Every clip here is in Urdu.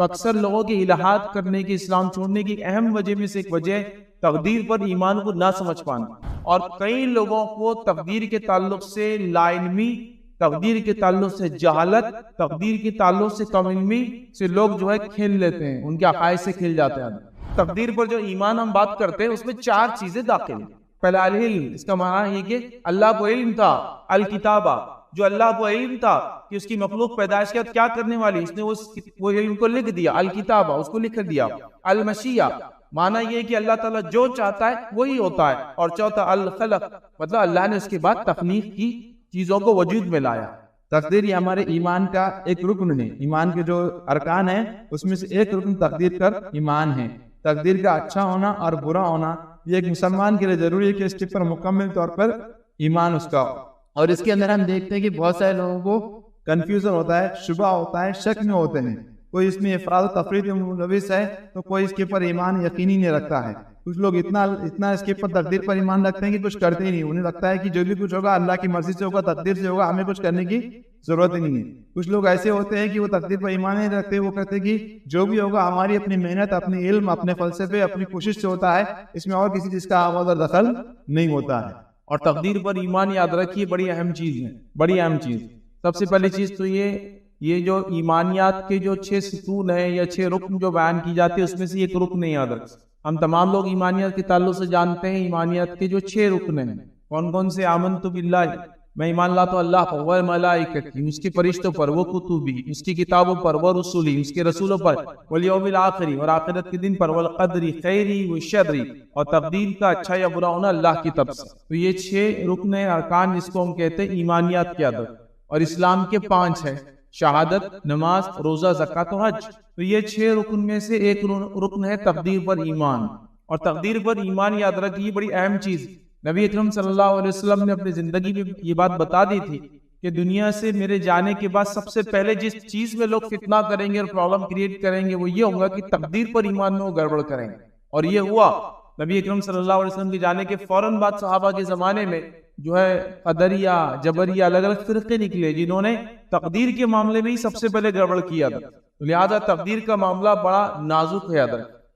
تو اکثر لوگوں کی الہات کرنے کی، اسلام چھوڑنے کی اہم وجہ میں سے ایک وجہ تقدیر پر ایمان کو نہ سمجھ پانا، اور کئی لوگوں کو تقدیر کے تعلق سے لا علمی، تقدیر کے تعلق سے جہالت، تقدیر کے تعلق سے کم علمی سے لوگ جو ہے کھیل لیتے ہیں، ان کے عقائد سے کھیل جاتے ہیں۔ تقدیر پر جو ایمان ہم بات کرتے ہیں اس میں 4 چیزیں داخل ہیں۔ پہلا العلم، اس کا معنی یہ کہ اللہ کو علم تھا، الکتابہ، جو اللہ کو علم تھا کہ اس کی مخلوق پیدائش کے بعد کیا کرنے والی، اس نے وہ علم کو لکھ دیا، الکتابہ، اس کو لکھ دیا۔ المشیہ، معنی یہ کہ اللہ تعالیٰ جو چاہتا ہے وہی ہوتا ہے، اور چوتھا الخلق، مطلب اللہ نے اس کے بعد تخلیق کی چیزوں کو وجود میں لایا۔ تقدیر یہ ہمارے ایمان کا ایک رکن ہے، ایمان کے جو ارکان ہیں اس میں سے ایک رکن تقدیر کا ایمان ہے۔ تقدیر کا اچھا ہونا اور برا ہونا یہ ایک مسلمان کے لیے ضروری ہے کہ اس کے پر مکمل طور پر ایمان اس کا ہو۔ اور اس کے اندر ہم دیکھتے ہیں کہ بہت سارے لوگوں کو کنفیوژن ہوتا ہے، شبہ ہوتا ہے، شک میں ہوتے ہیں، کوئی اس میں افراد و تفرید میں ملوث ہے تو کوئی اس کے پر ایمان یقینی نہیں رکھتا ہے۔ کچھ لوگ اتنا اس کے پر تقدیر پر ایمان رکھتے ہیں کہ کچھ کرتے ہی نہیں، انہیں لگتا ہے کہ جو بھی کچھ ہوگا اللہ کی مرضی سے ہوگا، تقدیر سے ہوگا، ہمیں کچھ کرنے کی ضرورت ہی نہیں ہے۔ کچھ لوگ ایسے ہوتے ہیں کہ وہ تقدیر پر ایمان نہیں رکھتے، وہ کہتے ہیں کہ جو بھی ہوگا ہماری اپنی محنت، اپنی علم، اپنے فلسفے، اپنی کوشش سے ہوتا ہے، اس میں اور کسی چیز کا آواز اور دخل نہیں ہوتا ہے۔ اور تقدیر پر ایمان یاد رکھیے بڑی اہم چیز ہے، بڑی اہم چیز۔ سب سے پہلی چیز تو یہ جو ایمانیات کے جو 6 ستون ہیں یا 6 رکن جو بیان کی جاتی ہے اس میں سے ایک رکن نہیں یاد رکھ۔ ہم تمام لوگ ایمانیات کے تعلق سے جانتے ہیں ایمانیات کے جو 6 رکن ہیں۔ کون کون سے؟ آمنت باللہ، میں ایمان لاتا ہوں اللہ پر، وہ ملائکتی، اس کے فرشتوں پر، وہ کتبی، اس کی کتابوں پر، وہ رسولی، اس کے رسولوں پر، والیوم الآخری، اور آخرت کے دن پر، والقدر خیری و شری، اور تقدیر کا اچھا یا برا ہونا اللہ کی طرف سے۔ تو یہ 6 رکن ارکان جس کو ہم کہتے ہیں ایمانیات کی عادت، اور اسلام کے 5 ہیں، شہادت، نماز، روزہ، زکوٰۃ و حج۔ تو یہ 6 رکن میں سے ایک رکن ہے تقدیر پر ایمان، اور تقدیر پر ایمان یاد رکھیے بڑی اہم چیز۔ نبی اکرم صلی اللہ علیہ وسلم نے اپنی زندگی میں یہ بات بتا دی تھی کہ دنیا سے میرے جانے کے بعد سب سے پہلے جس چیز میں لوگ فتنہ کریں گے اور پرابلم کریٹ کریں گے وہ یہ ہوگا کہ تقدیر پر ایمان میں وہ گڑبڑ کریں گے، اور یہ ہوا۔ نبی اکرم صلی اللہ علیہ وسلم کے جانے کے فوراً بعد صحابہ کے زمانے میں جو ہے قدریہ، جبریہ، الگ الگ فرقے نکلے جنہوں نے تقدیر کے معاملے میں ہی سب سے پہلے گڑبڑ کیا تھا۔ لہذا تقدیر کا معاملہ بڑا نازک ہے۔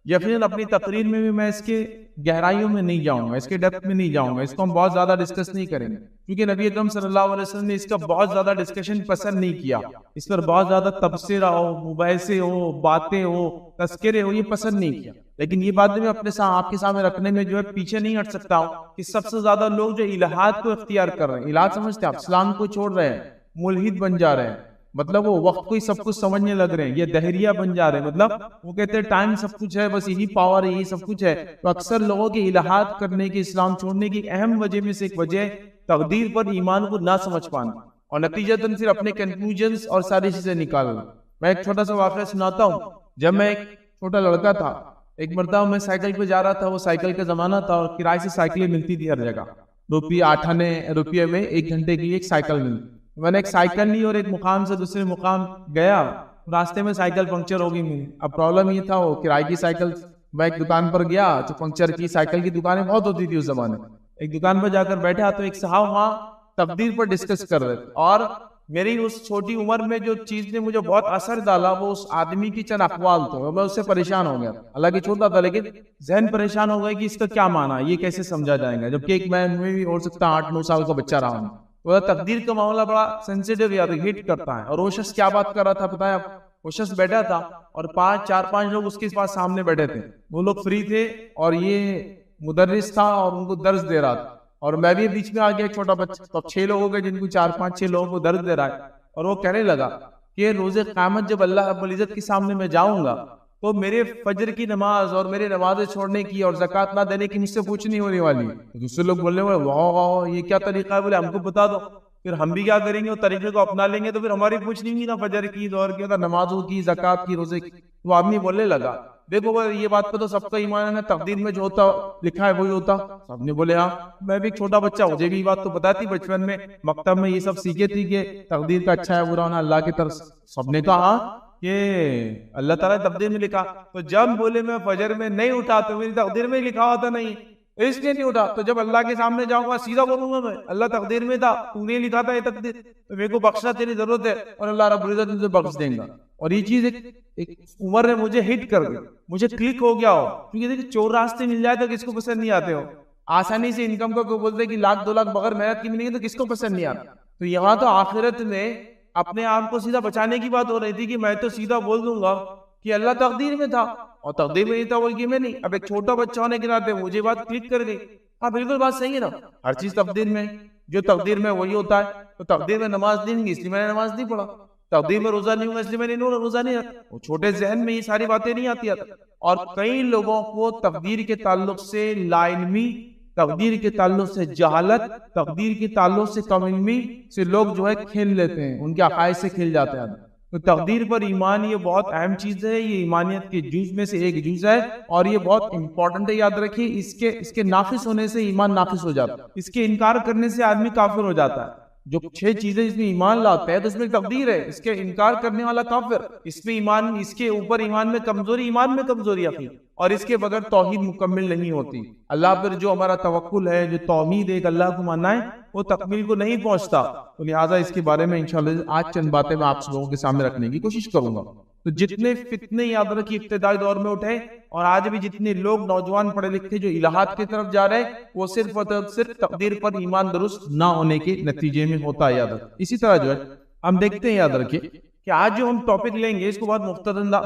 یقیناً اپنی تقریر میں بھی میں اس کے گہرائیوں میں نہیں جاؤں گا، اس کے ڈیپتھ میں نہیں جاؤں گا، اس کو ہم بہت زیادہ ڈسکس نہیں کریں گے، کیونکہ نبی اکرم صلی اللہ علیہ وسلم نے اس کا بہت زیادہ ڈسکشن پسند نہیں کیا، اس پر بہت زیادہ تبصرہ ہو، مباحثے ہو، باتیں ہو، تذکرے ہو، یہ پسند نہیں کیا۔ لیکن یہ بات میں اپنے آپ کے سامنے رکھنے میں جو ہے پیچھے نہیں ہٹ سکتا ہوں کہ سب سے زیادہ لوگ جو الہات کو اختیار کر رہے ہیں، الہات سمجھتے ہیں آپ، اسلام کو چھوڑ رہے ہیں، ملحد بن جا رہے ہیں، مطلب وہ وقت کو ہی سب کچھ سمجھنے لگ رہے ہیں، یہ دہریہ بن جا رہے ہیں، مطلب وہ کہتے ہیں ٹائم سب کچھ ہے، بس یہی پاور ہے، یہی سب کچھ ہے۔ تو اکثر لوگوں کی الہات کرنے کی، اسلام چھوڑنے کی اہم وجہ میں سے ایک وجہ تقدیر پر ایمان کو نہ سمجھ پانا، اور نتیجتاً پھر اپنے کنکلوژنز اور ساری چیزیں نکالنا۔ میں ایک چھوٹا سا واقعہ سناتا ہوں۔ جب میں ایک چھوٹا لڑکا تھا، ایک مرتبہ میں سائیکل پہ جا رہا تھا، وہ سائیکل کا زمانہ تھا اور کرائے سے سائیکلیں ملتی تھی ہر جگہ، 8 آنے روپیے میں 1 گھنٹے کی ایک سائیکل ملتی۔ میں نے ایک سائیکل لی اور ایک مقام سے دوسرے مقام گیا، راستے میں سائیکل پنکچر ہو گئی میری۔ اب پرابلم یہ تھا وہ کرائے کی سائیکل، میں ایک دکان پر گیا تو پنکچر کی سائیکل کی دکانیں بہت ہوتی تھی اس زمانے میں۔ ایک دکان پر جا کر بیٹھا تو ایک صاحب وہاں تقدیر پر ڈسکس کر رہے تھے، اور میری اس چھوٹی عمر میں جو چیز نے مجھے بہت اثر ڈالا وہ اس آدمی کی چند اقوال تھے، میں اس سے پریشان ہو گیا۔ حالانکہ چھوٹا تھا لیکن ذہن پریشان ہو گیا کہ اس کا کیا معنی ہے، یہ کیسے سمجھا جائے گا، جبکہ ایک میں بھی ہو سکتا 8-9 سال کا بچہ رہا ہوں۔ وہ تقدیر کا معاملہ بڑا سینسیٹیو یا ہٹ کرتا ہے۔ اور وہ شخص کیا بات کر رہا تھا بتایا، وہ شخص بیٹھا تھا اور 4-5 لوگ اس کے پاس سامنے بیٹھے تھے، وہ لوگ فری تھے اور یہ مدرس تھا اور ان کو درس دے رہا تھا، اور میں بھی بیچ میں آ گیا ایک چھوٹا بچہ، تو اب 6 لوگ ہو گئے جن کو 4-5-6 لوگوں کو درس دے رہا ہے۔ اور وہ کہنے لگا کہ روز قیامت جب اللہ رب العزت کے سامنے میں جاؤں گا تو میرے فجر کی نماز اور میرے نمازیں چھوڑنے کی اور زکوٰۃ نہ دینے کی مجھ سے پوچھ نہیں ہونے والی۔ دوسرے لوگ بولنے والے واہ یہ کیا طریقہ ہے، بولے ہم کو بتا دو، پھر ہم بھی کیا کریں گے، وہ طریقے کو اپنا لیں گے تو پھر ہماری پوچھ نہیں ہوگی، نہ فجر کی، ظہر کی، نہ نمازوں کی، زکوٰۃ کی، روزے کی۔ وہ آدمی بولنے لگا دیکھو یہ بات پہ تو سب کا ایمان ہے، تقدیر میں جو ہوتا لکھا ہے وہی ہوتا۔ سب نے بولے ہاں، میں بھی ایک چھوٹا بچہ، مجھے بھی یہ بات تو پتا تھی، بچپن میں مکتب میں یہ سب سیکھے تھی کہ تقدیر کا اچھا ہے برا ہونا اللہ کی طرف۔ سب نے کہا ہاں کہ اللہ تعالیٰ نے تقدیر میں لکھا۔ تو جب بولے میں فجر میں نہیں اٹھا تو میری تقدیر میں ہی لکھا ہوتا نہیں، اس لیے نہیں اٹھا. تو جب اللہ کے سامنے جاؤں گا سیدھا بولوں گا میں اللہ تقدیر میں تھا, تو نے لکھا تھا یہ تقدیر, تو میرے کو بخشنا تیری ضرورت ہے, اور اللہ رب العزت مجھے بخش دیں گا. اور یہ چیز ایک عمر نے مجھے ہٹ کر دی, مجھے کلک ہو گیا ہو, کیونکہ دیکھیں چور راستے مل جائے تو کس کو پسند نہیں آتے ہو. آسانی سے انکم کو کوئی بولتے کہ 1,00,000 2,00,000 بغیر محنت کی ملیں گے تو کس کو پسند نہیں آتا. تو یہاں تو آخرت میں اپنے آپ کو سیدھا بچانے کی بات ہو رہی تھی کہ میں تو سیدھا بول دوں گا کہ اللہ تقدیر میں تھا, اور تقدیر میں نہیں تھا بول کے میں نہیں. اب ایک چھوٹا بچہ ہونے کے ناطے مجھے بات کلک کر گئی. ہاں بالکل بات صحیح ہے نا, ہر چیز تقدیر میں, جو تقدیر میں وہی ہوتا ہے. تو تقدیر میں نماز نہیں ہوگی اس لیے میں نے نماز نہیں پڑھا, تقدیر میں روزہ نہیں ہوگا اس لیے میں نے روزہ نہیں رکھا. وہ چھوٹے ذہن میں یہ ساری باتیں نہیں آتی. اور کئی لوگوں کو تقدیر کے تعلق سے لا علمی, تقدیر کے تعلق سے جہالت, تقدیر کے تعلق سے کم علمی سے لوگ جو ہے کھیل لیتے ہیں, ان کے عقائد سے کھیل جاتے ہیں. تو تقدیر پر ایمان یہ بہت اہم چیز ہے, یہ ایمانیت کے جز میں سے ایک جز ہے, اور یہ بہت امپورٹنٹ ہے. یاد رکھیے اس کے ناقص ہونے سے ایمان ناقص ہو جاتا ہے, اس کے انکار کرنے سے آدمی کافر ہو جاتا ہے. جو 6 چیزیں اس میں ایمان لاتا ہے تو اس میں تقدیر ہے, اس کے انکار کرنے والا کافر, اس میں ایمان, اس کے اوپر ایمان میں کمزوری, ایمان میں کمزوری آتی, اور اس کے بغیر توحید مکمل نہیں ہوتی. اللہ پر جو ہمارا توکل ہے, جو توحید ایک اللہ کو ماننا ہے, وہ تکمیل کو نہیں پہنچتا. تو لہٰذا اس کے بارے میں انشاءاللہ آج چند باتیں میں آپ لوگوں کے سامنے رکھنے کی کوشش کروں گا. تو جتنے فتنے یاد رکھیے ابتدائی دور میں اٹھے, اور آج بھی جتنے لوگ نوجوان پڑھے لکھے جو الہات کی طرف جا رہے ہیں, وہ صرف اور صرف تقدیر پر ایمان درست نہ ہونے کے نتیجے میں ہوتا ہے. یاد رکھیں. اسی طرح جو ہے ہم دیکھتے ہیں, یاد رکھیے کہ آج جو ہم ٹاپک لیں گے اس کو بہت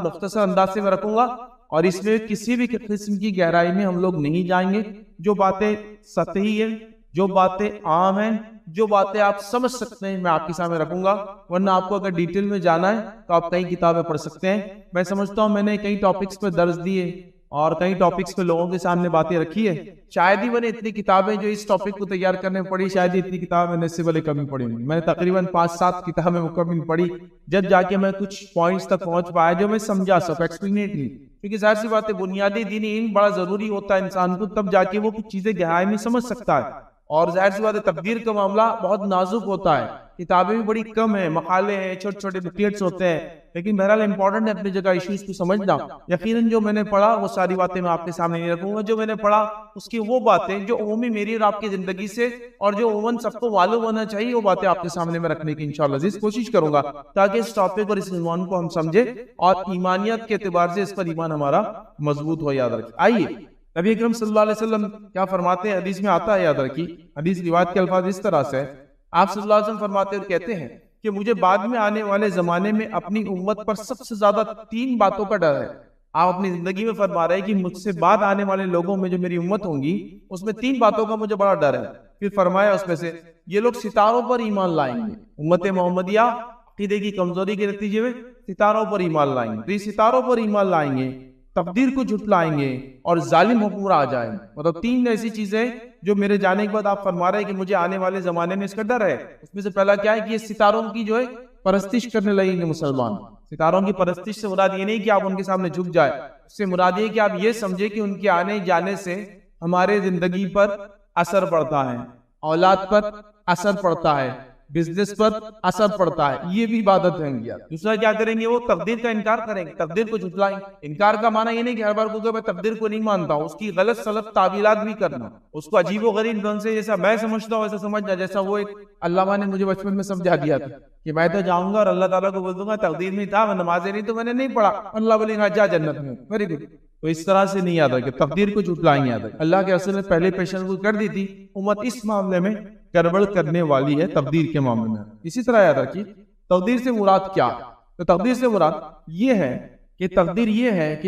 مختصر انداز سے میں رکھوں گا, اور اس میں کسی بھی قسم کی گہرائی میں ہم لوگ نہیں جائیں گے. جو باتیں سطحی ہیں, جو باتیں عام ہیں, جو باتیں آپ سمجھ سکتے ہیں, میں آپ کے سامنے رکھوں گا. ورنہ آپ کو اگر ڈیٹیل میں جانا ہے تو آپ کئی کتابیں پڑھ سکتے ہیں. میں سمجھتا ہوں میں نے کئی ٹاپکس پہ درس دیے اور کئی ٹاپکس پہ لوگوں کے سامنے باتیں رکھی ہے. شاید ہی میں نے اتنی کتابیں جو اس ٹاپک کو تیار کرنے میں پڑھی, شاید ہی اتنی کتابیں میں نے اس سے پہلے کمی پڑھی ہوں. میں نے تقریباً 5-7 کتابیں مکمل پڑھی, جب جا کے میں کچھ پوائنٹس تک پہنچ پایا جو میں سمجھا سکوں ایکسپلینیٹلی. کیونکہ ظاہر سی بات ہے بنیادی دینی علم بڑا ضروری ہوتا ہے انسان کو, تب جا کے وہ کچھ چیزیں گہرائی میں سمجھ سکتا ہے. اور ظاہر سی بات ہے تقدیر کا معاملہ بہت نازک ہوتا ہے, کتابیں بھی بڑی کم ہیں, مقالے ہیں, چھوٹے چھوٹے بکلیٹس ہوتے ہیں, لیکن بہرحال امپورٹنٹ ہے اپنی جگہ ایشوز کو سمجھنا. یقیناً جو میں نے پڑھا وہ ساری باتیں میں آپ کے سامنے نہیں رکھوں گا. جو میں نے پڑھا اس کی وہ باتیں جو عمومی میری اور آپ کی زندگی سے, اور جو عموماً سب کو معلوم ہونا چاہیے, وہ باتیں آپ کے سامنے میں رکھنے کی انشاءاللہ عزیز کوشش کروں گا, تاکہ اس ٹاپک اور اس عنوان کو ہم سمجھیں اور ایمانیت کے اعتبار سے اس پر ایمان ہمارا مضبوط ہو. یاد رکھیں. آئیے نبی اکرم صلی اللہ علیہ وسلم کیا فرماتے ہیں, حدیث میں آتا ہے, یاد رکھیے حدیث روایت کے الفاظ اس طرح سے, آپ صلی اللہ علیہ وسلم فرماتے اور کہتے ہیں کہ مجھے بعد میں آنے والے زمانے میں اپنی امت پر سب سے زیادہ 3 باتوں کا ڈر ہے. آپ اپنی زندگی میں فرما رہے ہیں کہ مجھ سے بعد آنے والے لوگوں میں جو میری امت ہوں گی اس میں 3 باتوں کا مجھے بڑا ڈر ہے. پھر فرمایا اس میں سے یہ لوگ ستاروں پر ایمان لائیں گے. امت محمدیہ عقیدے کی کمزوری کے نتیجے میں ستاروں پر ایمان لائیں گے. یہ ستاروں پر ایمان لائیں گے, تقدیر کو جھٹلائیں گے, اور ظالم حکمراں آ جائیں گے. مطلب 3 ایسی چیزیں جو میرے جانے کے بعد آپ فرما رہے ہیں کہ مجھے آنے والے زمانے میں اس کا ڈر ہے. اس میں سے پہلا کیا ہے کہ یہ ستاروں کی جو ہے پرستش کرنے لگیں گے مسلمان. ستاروں کی پرستش سے مراد یہ نہیں کہ آپ ان کے سامنے جھک جائے, اس سے مراد یہ کہ آپ یہ سمجھے کہ ان کے آنے جانے سے ہمارے زندگی پر اثر پڑتا ہے, اولاد پر اثر پڑتا ہے, بزنس پر اثر پڑتا ہے. یہ بھی عبادت ہے. دوسرا کیا کریں گے, وہ تقدیر کا انکار کریں گے, تقدیر کو جھٹلائیں گے. انکار کا معنی یہ نہیں کہ ہر بار کو میں تقدیر کو نہیں مانتا ہوں, اس کی غلط سلط تعویلات بھی کرنا, اس کو عجیب و غریب ڈھنگ سے جیسا میں سمجھتا ہوں ویسا سمجھنا. جیسا وہ ایک علامہ نے مجھے بچپن میں سمجھا دیا تھا کہ میں تو جاؤں گا اور اللہ تعالیٰ کو بول دوں گا تقدیر میں تھا, نمازیں نہیں تو میں نے نہیں پڑھا, اللہ بولے گا جا جنت میں, ویری گڈ. تو اس طرح سے نہیں یاد رکھے, تقدیر کو جھٹلائیں گے. یاد رکھے اللہ کے رسول نے پہلے پیشن گوئی کر دی تھی, امت اس معاملے میں گڑبڑ کرنے والی ہے تقدیر کے معاملے میں. اسی طرح یاد رکھیے تقدیر سے مراد کیا, تو تقدیر سے مراد یہ ہے کہ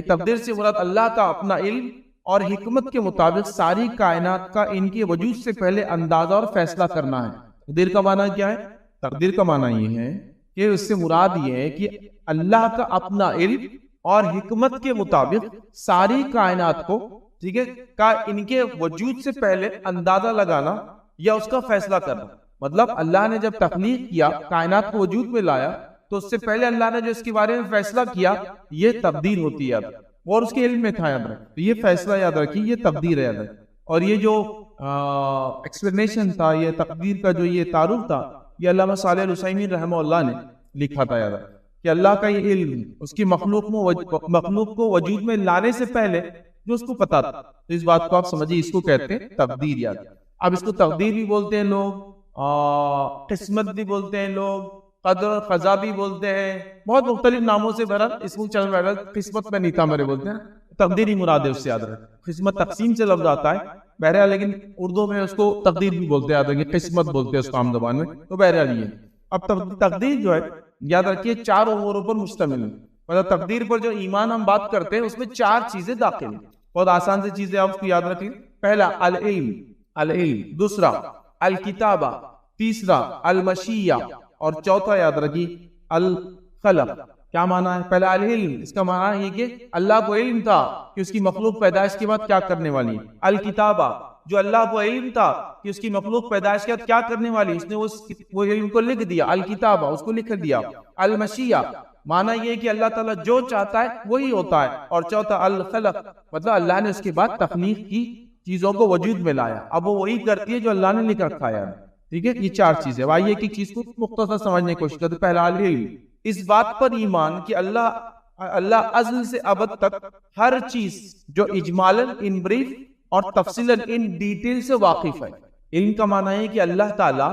تقدیر سے مراد اللہ کا اپنا علم اور حکمت کے مطابق ساری کائنات کا ان کے وجود سے پہلے اندازہ اور فیصلہ کرنا ہے. تقدیر کا معنی کیا ہے, تقدیر کا معنی یہ ہے کہ اس سے مراد یہ ہے کہ اللہ کا اپنا علم اور حکمت کے مطابق ساری کائنات کو, ٹھیک ہے, کا ان کے وجود سے پہلے اندازہ لگانا یا اس کا فیصلہ کرنا. مطلب اللہ نے جب تخلیق کیا, کائنات کو وجود میں لایا, تو اس سے پہلے اللہ نے جو اس کے بارے میں فیصلہ کیا, یہ تقدیر ہوتی ہے, اور اس کے علم میں تھا. یاد رکھیں, تو یہ فیصلہ یاد رکھیں, یہ تقدیر ہے. یاد رکھیں. اور یہ جو ایکسپلینیشن تھا, یہ تقدیر کا جو یہ تعارف تھا, یہ علامہ صالح العثیمین رحمہ اللہ نے لکھا تھا. یاد رکھیں کہ اللہ کا یہ علم اس کی مخلوق کو وجود میں لانے سے پہلے جو اس کو پتا تھا. تو اس بات کو آپ سمجھیے, اس کو کہتے ہیں تقدیر یاد. اب اس کو تقدیر بھی بولتے ہیں لوگ, قسمت بھی بولتے ہیں لوگ, قدر اور قضا بھی بولتے ہیں, بہت مختلف ناموں سے بھرا. اس کو چل رہا ہے قسمت میں نیتا میرے بولتے ہیں, تقدیر ہی مراد ہے, اس سے یاد رکھ. قسمت تقسیم سے لفظ آتا ہے بہرحال, لیکن اردو میں اس کو تقدیر بھی بولتے ہیں, یاد رکھیے قسمت بولتے ہیں اس کو عام زبان میں. تو بہرحال یہ اب تقدیر جو ہے یاد رکھیے 4 امور پر مشتمل ہے. مطلب تقدیر پر جو ایمان ہم بات کرتے ہیں اس میں 4 چیزیں داخل ہیں. بہت آسان سے چیزیں آپ اس کو یاد رکھیں. پہلا العلم, دوسرا الکتابہ, تیسرا المشیہ, اور چوتھا یاد رکھیے الخلق. کیا معنی ہے؟ پہلا العلم, اس کا معنی ہے یہ کہ اللہ کو علم تھا کہ اس کی مخلوق پیدائش کے بعد کیا کرنے والی ہے. الکتابہ, جو اللہ کو علم تھا کہ اس کی مخلوق پیدائش کے بعد کیا کرنے والی, اس نے وہ علم کو لکھ دیا, الکتابہ اس کو لکھ دیا. المشیہ, معنی یہ کہ اللہ تعالیٰ جو چاہتا ہے وہی ہوتا ہے. اور چوتھا الخلق, مطلب اللہ نے اس کے بعد تخلیق کی چیزوں کو وجود میں لایا, اب وہ وہی کرتی ہے جو اللہ نے لکھ رکھا ہے. ٹھیک ہے, یہ 4 چیزیں. آئیے ایک چیز کو مختصر سمجھنے کی کوشش کرتے. پہلا العلم, اس بات پر ایمان کہ اللہ ازل سے ابد تک ہر چیز جو اجمالاً ان بریف اور تفصیلاً ان ڈیٹیل سے واقف ہے. علم کا معنی ہے کہ اللہ تعالیٰ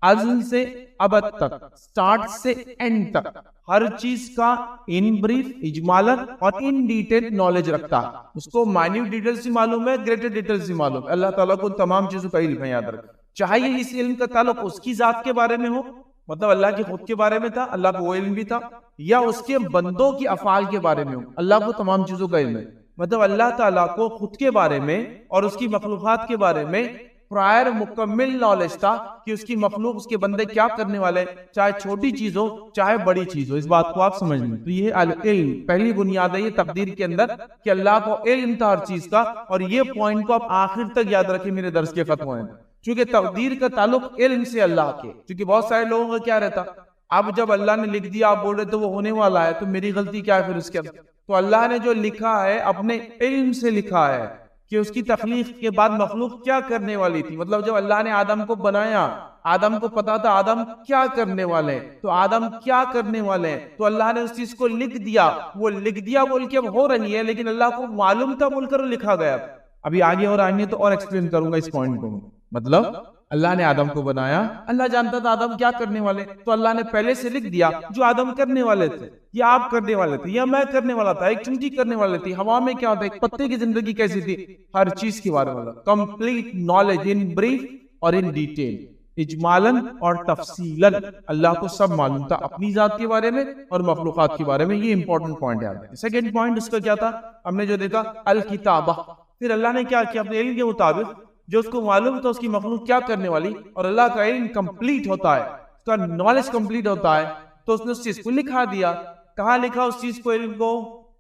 ازل سے ابد تک, سٹارٹ سے اینڈ تک ہر چیز کا ان بریف, اجمالاً اور ان ڈیٹیل نالج رکھتا ہے. اس کو مائنیوٹ ڈیٹیل سے معلوم ہے, گریٹر ڈیٹیل سے معلوم ہے. اللہ تعالیٰ کو تمام چیزوں کا علم ہے, یاد رکھ. چاہے اس علم کا تعلق اس کی ذات کے بارے میں ہو, مطلب اللہ کی خود کے بارے میں تھا, اللہ کو وہ علم بھی تھا, یا اس کے بندوں کی افعال کے بارے میں ہو, اللہ کو تمام چیزوں کا علم ہے. مطلب اللہ تعالیٰ کو خود کے بارے میں اور اس کی مخلوقات کے بارے میں پرائر مکمل نالج تھا کہ اس کی مخلوق, اس کے بندے کیا کرنے والے, چاہے چھوٹی چیز ہو چاہے بڑی چیز ہو. اس بات کو آپ سمجھ لیں. تو یہ العلم پہلی بنیاد ہے یہ تقدیر کے اندر کہ اللہ کو علم تھا ہر چیز کا. اور یہ پوائنٹ کو آپ آخر تک یاد رکھیں میرے درس کے ختم ہوئے, چونکہ تقدیر کا تعلق علم سے اللہ کے. چونکہ بہت سارے لوگوں کا کیا رہتا, اب جب اللہ نے لکھ دیا آپ بول رہے تو وہ ہونے والا ہے, تو میری غلطی کیا ہے پھر اس کے اندر. تو اللہ نے جو لکھا ہے اپنے علم سے لکھا ہے کہ اس کی تخلیق کے بعد مخلوق کیا کرنے والی تھی. مطلب جب اللہ نے آدم کو بنایا, آدم کو پتا تھا آدم کیا کرنے والے ہیں, تو آدم کیا کرنے والے ہیں, تو اللہ نے اس چیز کو لکھ دیا. وہ لکھ دیا بول کے اب ہو رہی ہے, لیکن اللہ کو معلوم تھا بول کر لکھا گیا. ابھی آگے اور آئیں گے تو اور ایکسپلین کروں گا اس پوائنٹ کو. مطلب اللہ نے آدم کو بنایا, اللہ جانتا تھا آدم کیا کرنے والے, تو اللہ نے پہلے سے لکھ دیا جو آدم کرنے والے تھے, یا آپ کرنے والے تھے, یا میں کرنے والا تھا, ایک چمٹی کرنے والے تھی, ہوا میں کیا ہوتا ہے, ایک پتے کی زندگی کیسی تھی, ہر چیز کے بارے میں کمپلیٹ نالج ان بریف اور ان ڈیٹیل, اجمالاً اور تفصیلاً اللہ کو سب معلوم تھا اپنی ذات کے بارے میں اور مخلوقات کے بارے میں. یہ امپورٹنٹ پوائنٹ ہے. سیکنڈ پوائنٹ اس کا کیا تھا, ہم نے جو دیکھا الکتابہ. پھر اللہ نے کیا کیا, اپنے علم کے مطابق جو اس کو معلوم تھا اس کی مخلوق کیا کرنے والی, اور اللہ کا علم کمپلیٹ ہوتا ہے, اس کا نالج کمپلیٹ ہوتا ہے, تو اس نے اس چیز کو لکھا دیا. کہاں لکھا اس چیز کو, علم کو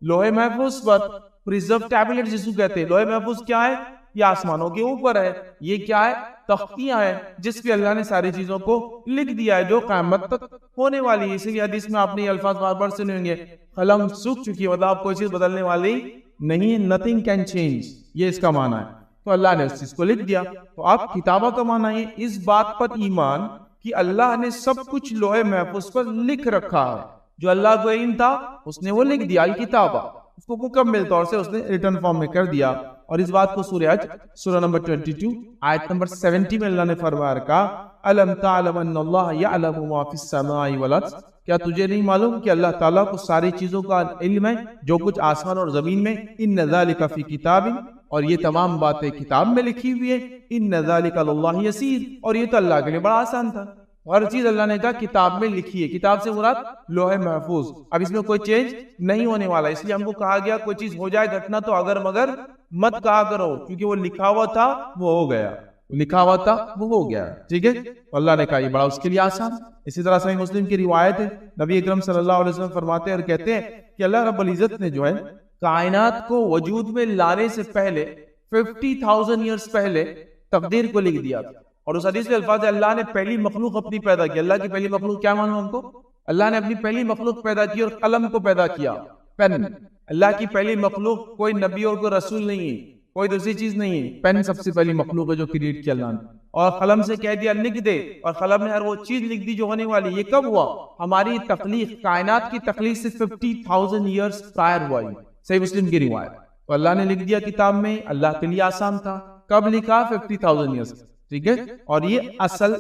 لوح محفوظ پر, پریزرو ٹیبلٹ جس کو کہتے ہیں. لوح محفوظ کیا ہے, یہ آسمانوں کے اوپر ہے. یہ کیا ہے, تختیاں ہیں جس پہ اللہ نے ساری چیزوں کو لکھ دیا ہے جو قیامت تک ہونے والی ہے. اسی لیے حدیث میں آپ نے یہ الفاظ بار بار سنے ہوں گے, قلم سوکھ چکی ہے, مطلب آپ کوئی چیز بدلنے والی نہیں ہے, nothing can change, یہ اس کا معنی ہے. تو اللہ نے اس چیز کو لکھ دیا. تو آپ کتابہ کا معنی ہے اس بات پر ایمان کہ اللہ نے سب کچھ لوح محفوظ پر لکھ رکھا ہے, جو اللہ کو علم تھا اس نے وہ لکھ دیا. الکتابہ اس کو مکمل طور سے اس نے ریٹن فارم میں کر دیا. اور اس بات کو سورہ حج سورہ نمبر 22 آیت نمبر 70 میں اللہ نے فرمایا رکھا, الم تعلم ان اللہ یعلم ما فی السماء والارض, کیا تجھے نہیں معلوم کہ اللہ تعالیٰ کو ساری چیزوں کا علم ہے جو کچھ آسمان اور زمین میں. ان ذالک فی کتاب, اور یہ تمام باتیں کتاب میں لکھی ہوئی ہے. ان ذالک علی اللہ یسیر, اور یہ تو اللہ کے لیے بڑا آسان تھا. ہر چیز اللہ نے کہا کتاب میں لکھی ہے. کتاب سے مراد لوح محفوظ. اب اس میں کوئی چینج نہیں ہونے والا, اس لیے ہم کو کہا گیا کوئی چیز ہو جائے گھٹنا تو اگر مگر مت کہا کرو, کیونکہ وہ لکھا ہوا تھا وہ ہو گیا, لکھا ہوا تھا وہ ہو گیا. ٹھیک ہے, اللہ نے کہا یہ بڑا اس کے لیے آسان. اسی طرح صحیح مسلم کی روایت ہے, نبی اکرم صلی اللہ علیہ وسلم فرماتے ہیں اور کہتے ہیں کہ اللہ رب العزت نے جو ہے کائنات کو وجود میں لانے سے پہلے 50,000 ایئرز پہلے تقدیر کو لکھ دیا تھا. اور اس حدیث میں الفاظ ہے اللہ نے پہلی مخلوق اپنی پیدا کی. اللہ کی پہلی مخلوق کیا مانو ہم کو, اللہ نے اپنی پہلی مخلوق پیدا کی اور قلم کو پیدا کیا, پین. اللہ کی پہلی مخلوق کوئی نبی اور کوئی رسول نہیں ہے, کوئی دوسری چیز نہیں ہے. پین سب سے پہلی مخلوق ہے جو کریٹ کیا اللہ نے, اور قلم سے کہہ دیا لکھ دے, اور قلم نے ہر وہ چیز لکھ دی جو ہونے والی. یہ کب ہوا, ہماری تخلیق, کائنات کی تخلیق سے 50,000 ایئرز پرائر ہوا. صحیح مسلم کی روایت. تو اللہ نے لکھ دیا کتاب میں, اللہ کے لیے آسان تھا. کب لکھا؟ 50,000 ایئرس. ٹھیک ہے, اور یہ اصل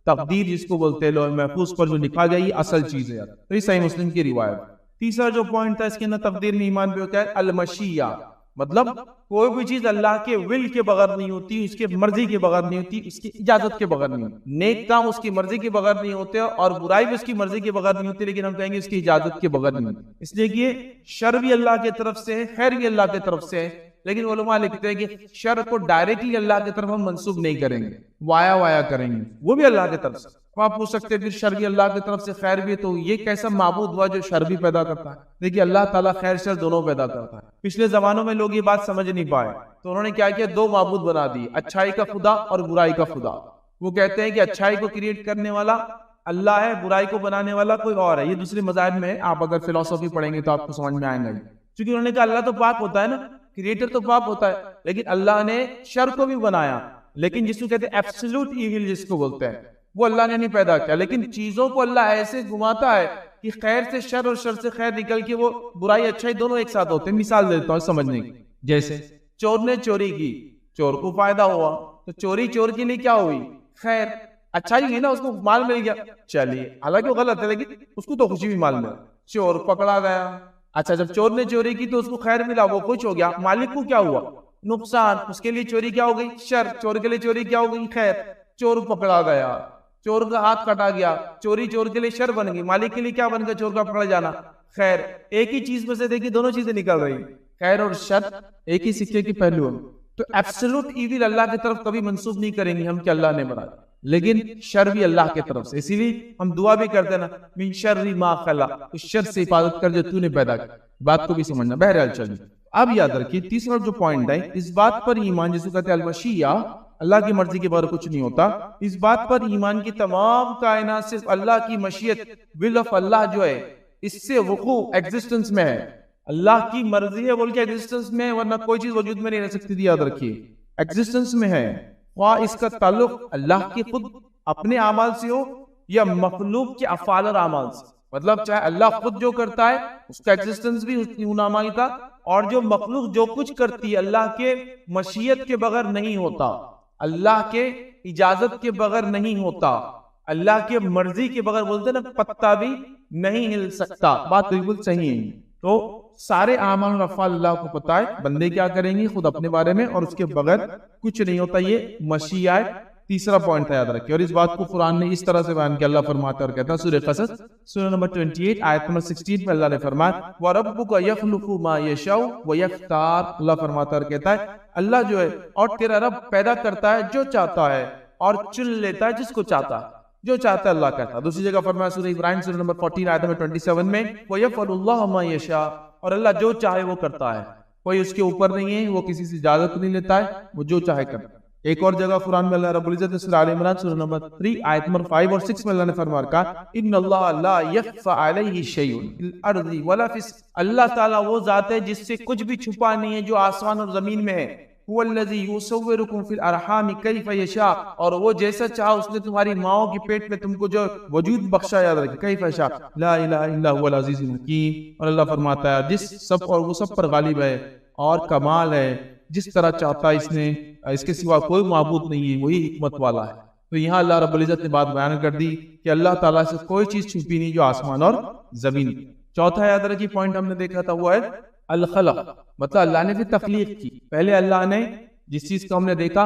تقدیر جس کو بولتے ہیں لوح محفوظ پر جو لکھا گیا یہ اصل چیز ہے. تو یہ صحیح مسلم کی روایت. تیسرا جو پوائنٹ تھا اس کے اندر تقدیر میں ایمان پہ ہوتا ہے المشیہ, مطلب کوئی بھی چیز اللہ کے ول کے بغیر نہیں ہوتی, اس کے مرضی کے بغیر نہیں ہوتی, اس کی اجازت کے بغیر نہیں ہوتی. نیک کام اس کی مرضی کے بغیر نہیں ہوتے اور برائی بھی اس کی مرضی کے بغیر نہیں ہوتی, لیکن ہم کہیں گے اس کی اجازت کے بغیر نہیں ہوتی. اس لیے کہ شر بھی اللہ کی طرف سے ہے, خیر بھی اللہ کی طرف سے ہے, لیکن علماء لکھتے ہیں کہ شر کو ڈائریکٹلی اللہ کی طرف ہم منسوب نہیں کریں گے, وایا کریں گے, وہ بھی اللہ کی طرف سے. آپ پوچھ سکتے ہیں پھر شر بھی اللہ کی طرف سے خیر بھی, تو یہ کیسا معبود ہوا جو شر بھی پیدا کرتا ہے؟ دیکھیے اللہ تعالیٰ خیر شر دونوں پیدا کرتا ہے. پچھلے زمانوں میں لوگ یہ بات سمجھ نہیں پائے تو انہوں نے کیا کیا, دو معبود بنا دی, اچھائی کا خدا اور برائی کا خدا. وہ کہتے ہیں کہ اچھائی کو کریٹ کرنے والا اللہ ہے, برائی کو بنانے والا کوئی اور ہے. یہ دوسرے مذاہب میں ہے, آپ اگر فلسفی پڑھیں گے تو آپ کو سمجھ میں آئیں گا. کیونکہ انہوں نے کہا اللہ تو پاک ہوتا ہے نا, کریٹر تو پاک ہوتا ہے, لیکن اللہ نے شر کو بھی بنایا, لیکن جس کو کہتے ہیں ایبسولوٹ ایول جس کو بولتے ہیں, وہ اللہ نے نہیں پیدا کیا. لیکن چیزوں کو اللہ ایسے گھماتا ہے کہ خیر سے شر اور شر سے خیر نکل کے وہ برائی اچھائی دونوں ایک ساتھ ہوتے ہیں. مثال دیتا ہوں سمجھنے کی, جیسے چور نے چوری کی, چور کو فائدہ ہوا, تو چوری چور کے لیے کیا ہوئی؟ خیر, اچھائی ہوئی نا, اس کو مال مل گیا, چلیے, حالانکہ وہ غلط ہے لیکن اس کو تو خوشی بھی مال ملا. چور پکڑا گیا, اچھا جب چور نے چوری کی تو اس کو خیر ملا, وہ خوش ہو گیا. مالک کو کیا ہوا؟ نقصان. اس کے لیے چوری کیا ہو گئی؟ شر. چور کے لیے چوری کیا ہو گئی؟ خیر. چور پکڑا گیا, چور کا ہاتھ کٹا گیا, چوری چور کے لیے شر بن گئی, مالک کے لیے کیا بن گیا؟ چور کا پکڑا جانا, خیر. ایک ہی چیز میں سے دیکھیے دونوں چیزیں نکل رہی, خیر اور شر ایک ہی سکے کی پہلو ہے. تو ایبسولوٹ ایول اللہ کی طرف کبھی منسوب نہیں کریں گے ہم کہ اللہ نے بنایا, لیکن شر بھی اللہ کی طرف سے. اسی لیے ہم دعا بھی کرتے نا, من شر ما خلق, اس شر سے حفاظت کر جو تو نے پیدا کیا. بات کو بھی سمجھنا. بہرحال چلیے اب یاد رکھیے تیسرا جو پوائنٹ ہے, اس بات پر ایمان جس کو کہتے ہیں المشیہ, اللہ کی مرضی کے بغیر کچھ نہیں ہوتا. اس بات پر ایمان کی تمام کائنات صرف اللہ کی مشیت, ول آف اللہ جو ہے اس سے وقوع ایگزسٹنس میں ہے. اللہ کی مرضی ہے بول کے ایگزسٹنس میں, ورنہ کوئی چیز وجود میں نہیں رہ سکتی. یاد رکھیے ایگزسٹنس میں ہے, خواہ اس کا تعلق اللہ کے خود اپنے اعمال سے ہو یا مخلوق کے افعال اور اعمال سے. مطلب چاہے اللہ خود جو کرتا ہے اس کا ایگزسٹنس بھی ان اعمال کا, اور جو مخلوق جو کچھ کرتی ہے اللہ کے مشیت کے بغیر نہیں ہوتا, اللہ کے اجازت کے بغیر نہیں ہوتا, اللہ کے مرضی کے بغیر بولتے نا پتا بھی نہیں ہل سکتا. بات بالکل صحیح ہے. تو سارے اعمال اور افعال اللہ کو پتا ہے, بندے کیا کریں گے خود اپنے بارے میں, اور اس کے بغیر کچھ نہیں ہوتا. یہ مشیہ ہے. تیسرا پوائنٹ یاد رکھیں, اور اس بات کو قرآن نے اس طرح سے بیان کیا. اللہ فرماتا اور کہتا ہے سورہ قصص سورہ نمبر 28 آیت نمبر 16 میں اللہ نے فرمایا وَرَبُّكَ يَخْلُقُ مَا يَشَاءُ وَيَخْتَارُ. اللہ فرماتا اور کہتا ہے اللہ جو ہے اور تیرا رب پیدا کرتا ہے جو چاہتا ہے اور چن لیتا ہے جس کو چاہتا ہے, جو چاہتا ہے اللہ کہتا ہے. دوسری جگہ فرمایا سورہ ابراہیم سورہ نمبر 14 آیت نمبر 27 میں وَيَفْعَلُ اللَّهُ مَا يَشَاءُ, اور اللہ جو چاہے وہ کرتا ہے, کوئی اس کے اوپر نہیں ہے, وہ کسی سے اجازت نہیں لیتا ہے, وہ جو چاہے کرتا ہے. ایک اور جگہ قرآن میں اللہ رب العزت نے سورہ آل عمران سورہ نمبر 3 آیت نمبر 5 اور 6 میں اللہ نے فرمایا کہا ان اللہ لا یخفى علیہ شیء فی الارض ولا فی, اللہ تعالیٰ وہ ذات ہے جس سے کچھ بھی چھپا نہیں ہے جو آسمان اور زمین میں ہے. هو الذی یصورکم فی الارحام کیف یشاء, اور وہ جیسا چاہا اس نے تمہاری ماؤں کے پیٹ میں تم کو جو وجود بخشا. یاد رکھیں کیف یشاء لا الہ الا هو العزیز الحکیم. اور اللہ فرماتا ہے جس سب اور وہ سب پر غالب ہے اور کمال ہے, جس طرح چاہتا ہے اس نے, اس کے سوا کوئی معبود نہیں ہے, وہی حکمت والا ہے. تو یہاں اللہ رب العزت نے بات بیان کر دی کہ اللہ تعالیٰ سے کوئی چیز چھپی نہیں جو آسمان اور زمین. چوتھا یاد رکھیے پوائنٹ ہم نے دیکھا تھا وہ ہے الخلق, مطلب اللہ نے بھی تخلیق کی. پہلے اللہ نے جس چیز کو ہم نے دیکھا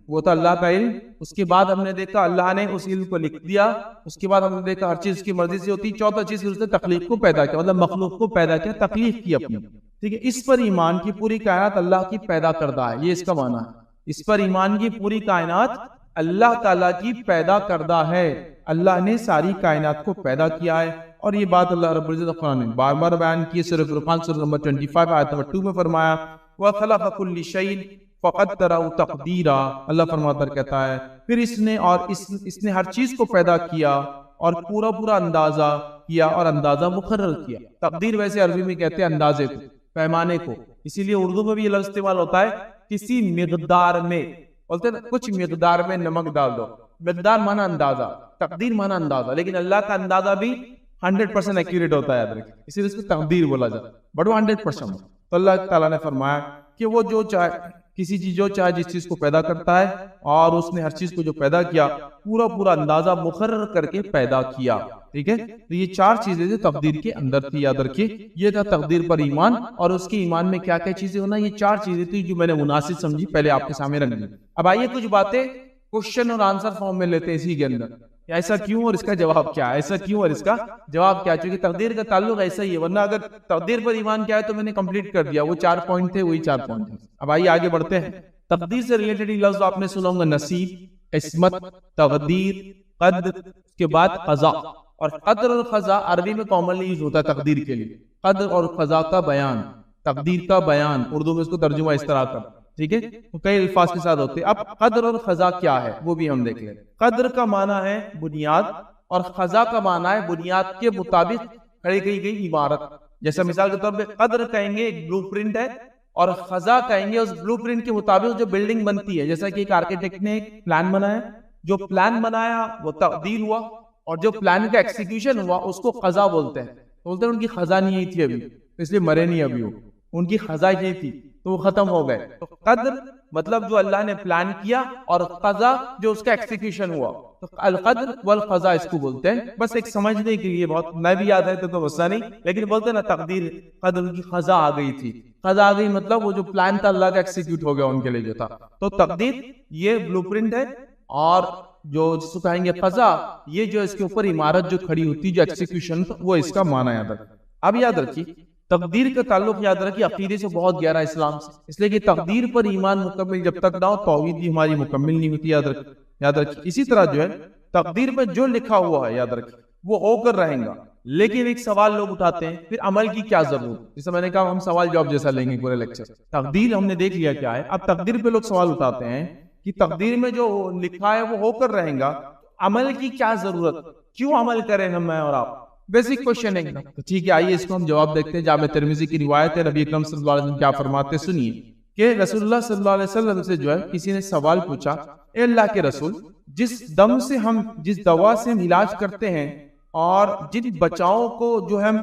وہ تھا اللہ کا علم, اس کے بعد ہم نے دیکھا اللہ نے اس علم کو لکھ دیا, اس کے بعد ہم نے دیکھا ہر چیز اس کی مرضی سے ہوتی. چوتھا چیز اس نے تخلیق کو پیدا کیا, مطلب مخلوق کو پیدا کیا, تخلیق کی اپنی. ٹھیک ہے, اس پر ایمان کی پوری کائنات اللہ کی پیدا کردہ ہے, یہ اس کا معنی ہے. اس پر ایمان کی پوری کائنات اللہ تعالیٰ کی پیدا کردہ ہے, اللہ نے ساری کائنات کو پیدا کیا ہے. اور یہ بات اللہ رب العزت قرآن نے بار بار بیان کی. سورہ فرقان سورہ نمبر 25 آیت نمبر 2 میں فرمایا وَخَلَقَ كُلِّ شَيْءٍ فَقَدَّرَهُ تَقْدِيرًا. اللہ فرماتا کہتا ہے پھر اس نے ہر چیز کو پیدا کیا اور پورا اندازہ کیا اور اندازہ مقرر کیا. تقدیر ویسے عربی میں کہتے ہیں اندازے کو, پیمانے کو, اسی لیے اردو میں بھی یہ لفظ استعمال ہوتا ہے کسی مقدار میں, بولتے ہیں کچھ مقدار میں نمک ڈال دو. مقدار مانا اندازہ, تقدیر مانا اندازہ, لیکن اللہ کا اندازہ بھی 100% ایکوریٹ ہوتا ہے. یاد رکھیں اسی لیے اس کو تقدیر بولا جاتا ہے, بٹ وہ 100%. تو اللہ تعالیٰ نے فرمایا کہ وہ جو چاہے کسی چیز جو چاہے جس چیز کو پیدا کرتا ہے اور اس نے ہر چیز کو جو پیدا کیا پورا اندازہ مقرر کر کے پیدا کیا. ٹھیک ہے, تو یہ 4 چیزیں جو تقدیر کے اندر تھی, یاد رکھیے یہ تھا تقدیر پر ایمان, اور اس کے ایمان میں کیا کیا چیزیں ہونا, یہ 4 چیزیں تھی جو میں نے مناسب سمجھی پہلے آپ کے سامنے رکھ دی. اب آئیے کچھ باتیں کوشچن اور آنسر فارم میں لیتے ہیں اسی کے اندر, ایسا کیوں اور اس کا جواب کیا ہے, ایسا کیوں اور اس کا جواب کیا, چونکہ تقدیر کا تعلق ایسا ہی ہے, ورنہ اگر تقدیر پر ایمان کیا ہے تو میں نے کمپلیٹ کر دیا, وہ 4 پوائنٹ تھے, وہی 4 پوائنٹ تھے. اب آئیے آگے بڑھتے ہیں. تقدیر سے ریلیٹڈ لفظ آپ نے سنا ہوگا نصیب, قسمت, تقدیر, قدر, اس کے بعد قضا. اور قدر اور قضا عربی میں کامنلی یوز ہوتا ہے تقدیر کے لیے. قدر اور قضا کا بیان, تقدیر کا بیان, اردو میں اس کو ترجمہ اس طرح کا, ٹھیک ہے, تو کئی الفاظ کے ساتھ ہوتے ہیں. اب قدر اور قضا کیا ہے وہ بھی ہم دیکھ لیں. قدر کا معنی ہے بنیاد, اور قضا کا معنی ہے بنیاد کے مطابق کھڑی کی گئی عمارت. جیسا مثال کے طور پہ قدر کہیں گے ایک بلو پرنٹ ہے, اور قضا کہیں گے اس بلو پرنٹ کے مطابق جو بلڈنگ بنتی ہے. جیسا کہ ایک آرکیٹیکٹ نے ایک پلان بنایا, جو پلان بنایا وہ تقدیر ہوا, اور جو پلان کا ایکسیکیوشن ہوا اس کو قضا بولتے ہیں. بولتے ہیں ان کی قضا نہیں تھی ابھی, اس لیے مرے نہیں ابھی, وہ ان کی قضا نہیں تھی تو وہ ختم ہو گئے. تو قدر مطلب جو اللہ نے پلان کیا, اور قضا جو اس کا ایکسیکیوشن ہوا, تو القدر والقضا اس کو بولتے ہیں. بس ایک سمجھنے کے لیے, بہت نہ بھی یاد ہے تو مسئلہ نہیں, لیکن بولتے ہیں نا تقدیر, قدر کی قضا آ گئی تھی. قضا آ گئی مطلب وہ جو پلان تھا اللہ کا ایکسیکیوٹ ہو گیا ان کے لیے جو تھا. تو تقدیر یہ بلو پرنٹ ہے, اور جو جس کو کہیں گے قضا, یہ جو اس کے اوپر عمارت جو کھڑی ہوتی, جو ایکسیکیوشن, وہ اس کا معنی یاد رکھیں. اب یاد رکھیے تقدیر کا تعلق یاد رکھیے عقیدے سے بہت گہرا اسلام سے, اس لیے کہ تقدیر پر ایمان مکمل جب تک نہ ہو توحید بھی ہماری مکمل نہیں ہوتی. یاد رکھیے اسی طرح جو ہے تقدیر میں جو لکھا ہوا ہے یاد رکھیے وہ ہو کر رہیں گا. لیکن ایک سوال لوگ اٹھاتے ہیں, پھر عمل کی کیا ضرورت, جیسے میں نے کہا ہم سوال جواب جیسا لیں گے پورے لیکچر. تقدیر ہم نے دیکھ لیا کیا ہے, اب تقدیر پہ لوگ سوال اٹھاتے ہیں کہ تقدیر میں جو لکھا ہے وہ ہو کر رہیں گا, عمل کی کیا ضرورت, کیوں عمل کریں ہم میں اور آپ, بیسک کوشچن ہے. تو ٹھیک ہے, آئیے اس کو ہم جواب دیکھتے ہیں. جامع ترمذی کی روایت ہے, نبی اکرم صلی اللہ علیہ وسلم کیا فرماتے ہیں سنیے, کہ رسول اللہ صلی اللہ علیہ وسلم سے جو ہے کسی نے سوال پوچھا, اے اللہ کے رسول, جس دوا سے ہم علاج کرتے ہیں اور جن بچاؤں کو جو ہم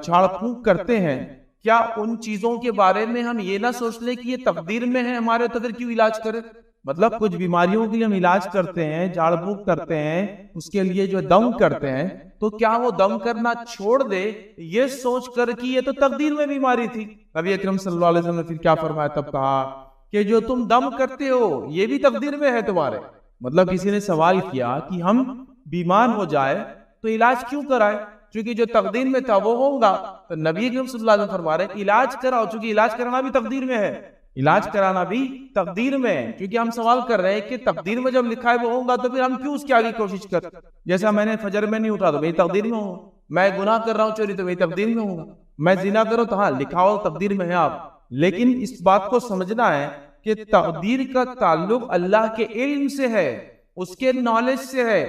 جھاڑ پھونک کرتے ہیں, کیا ان چیزوں کے بارے میں ہم یہ نہ سوچ لیں کہ یہ تقدیر میں ہے ہمارے, تو پھر کیوں علاج کریں. مطلب کچھ بیماریوں کے لیے ہم علاج کرتے ہیں, جھاڑ پھونک کرتے ہیں, اس کے لیے جو دم کرتے ہیں, تو کیا وہ دم کرنا چھوڑ دے یہ سوچ کر کہ یہ تو تقدیر میں بیماری تھی. نبی اکرم صلی اللہ علیہ وسلم نے پھر کیا فرمایا, تب کہا کہ جو تم دم کرتے ہو یہ بھی تقدیر میں ہے تمہارے. مطلب کسی نے سوال کیا کہ ہم بیمار ہو جائے تو علاج کیوں کرائے, چونکہ جو تقدیر میں تھا وہ ہوگا. تو نبی اکرم صلی اللہ علیہ وسلم فرما رہے علاج کراؤ, چونکہ علاج کرانا بھی تقدیر میں ہے, علاج کرانا بھی تقدیر میں ہے. کیونکہ ہم سوال کر رہے ہیں کہ تقدیر میں جب لکھا ہے وہ ہوگا تو پھر ہم کیوں اس کی آگے کوشش کر. جیسا میں نے فجر میں نہیں اٹھا تو میری تقدیر میں ہوں, میں گناہ کر رہا ہوں چوری تو میری تقدیر میں ہوگا, میں زنا کروں تو ہاں لکھا ہو تقدیر میں ہے آپ. لیکن اس بات کو سمجھنا ہے کہ تقدیر کا تعلق اللہ کے علم سے ہے, اس کے نالج سے ہے.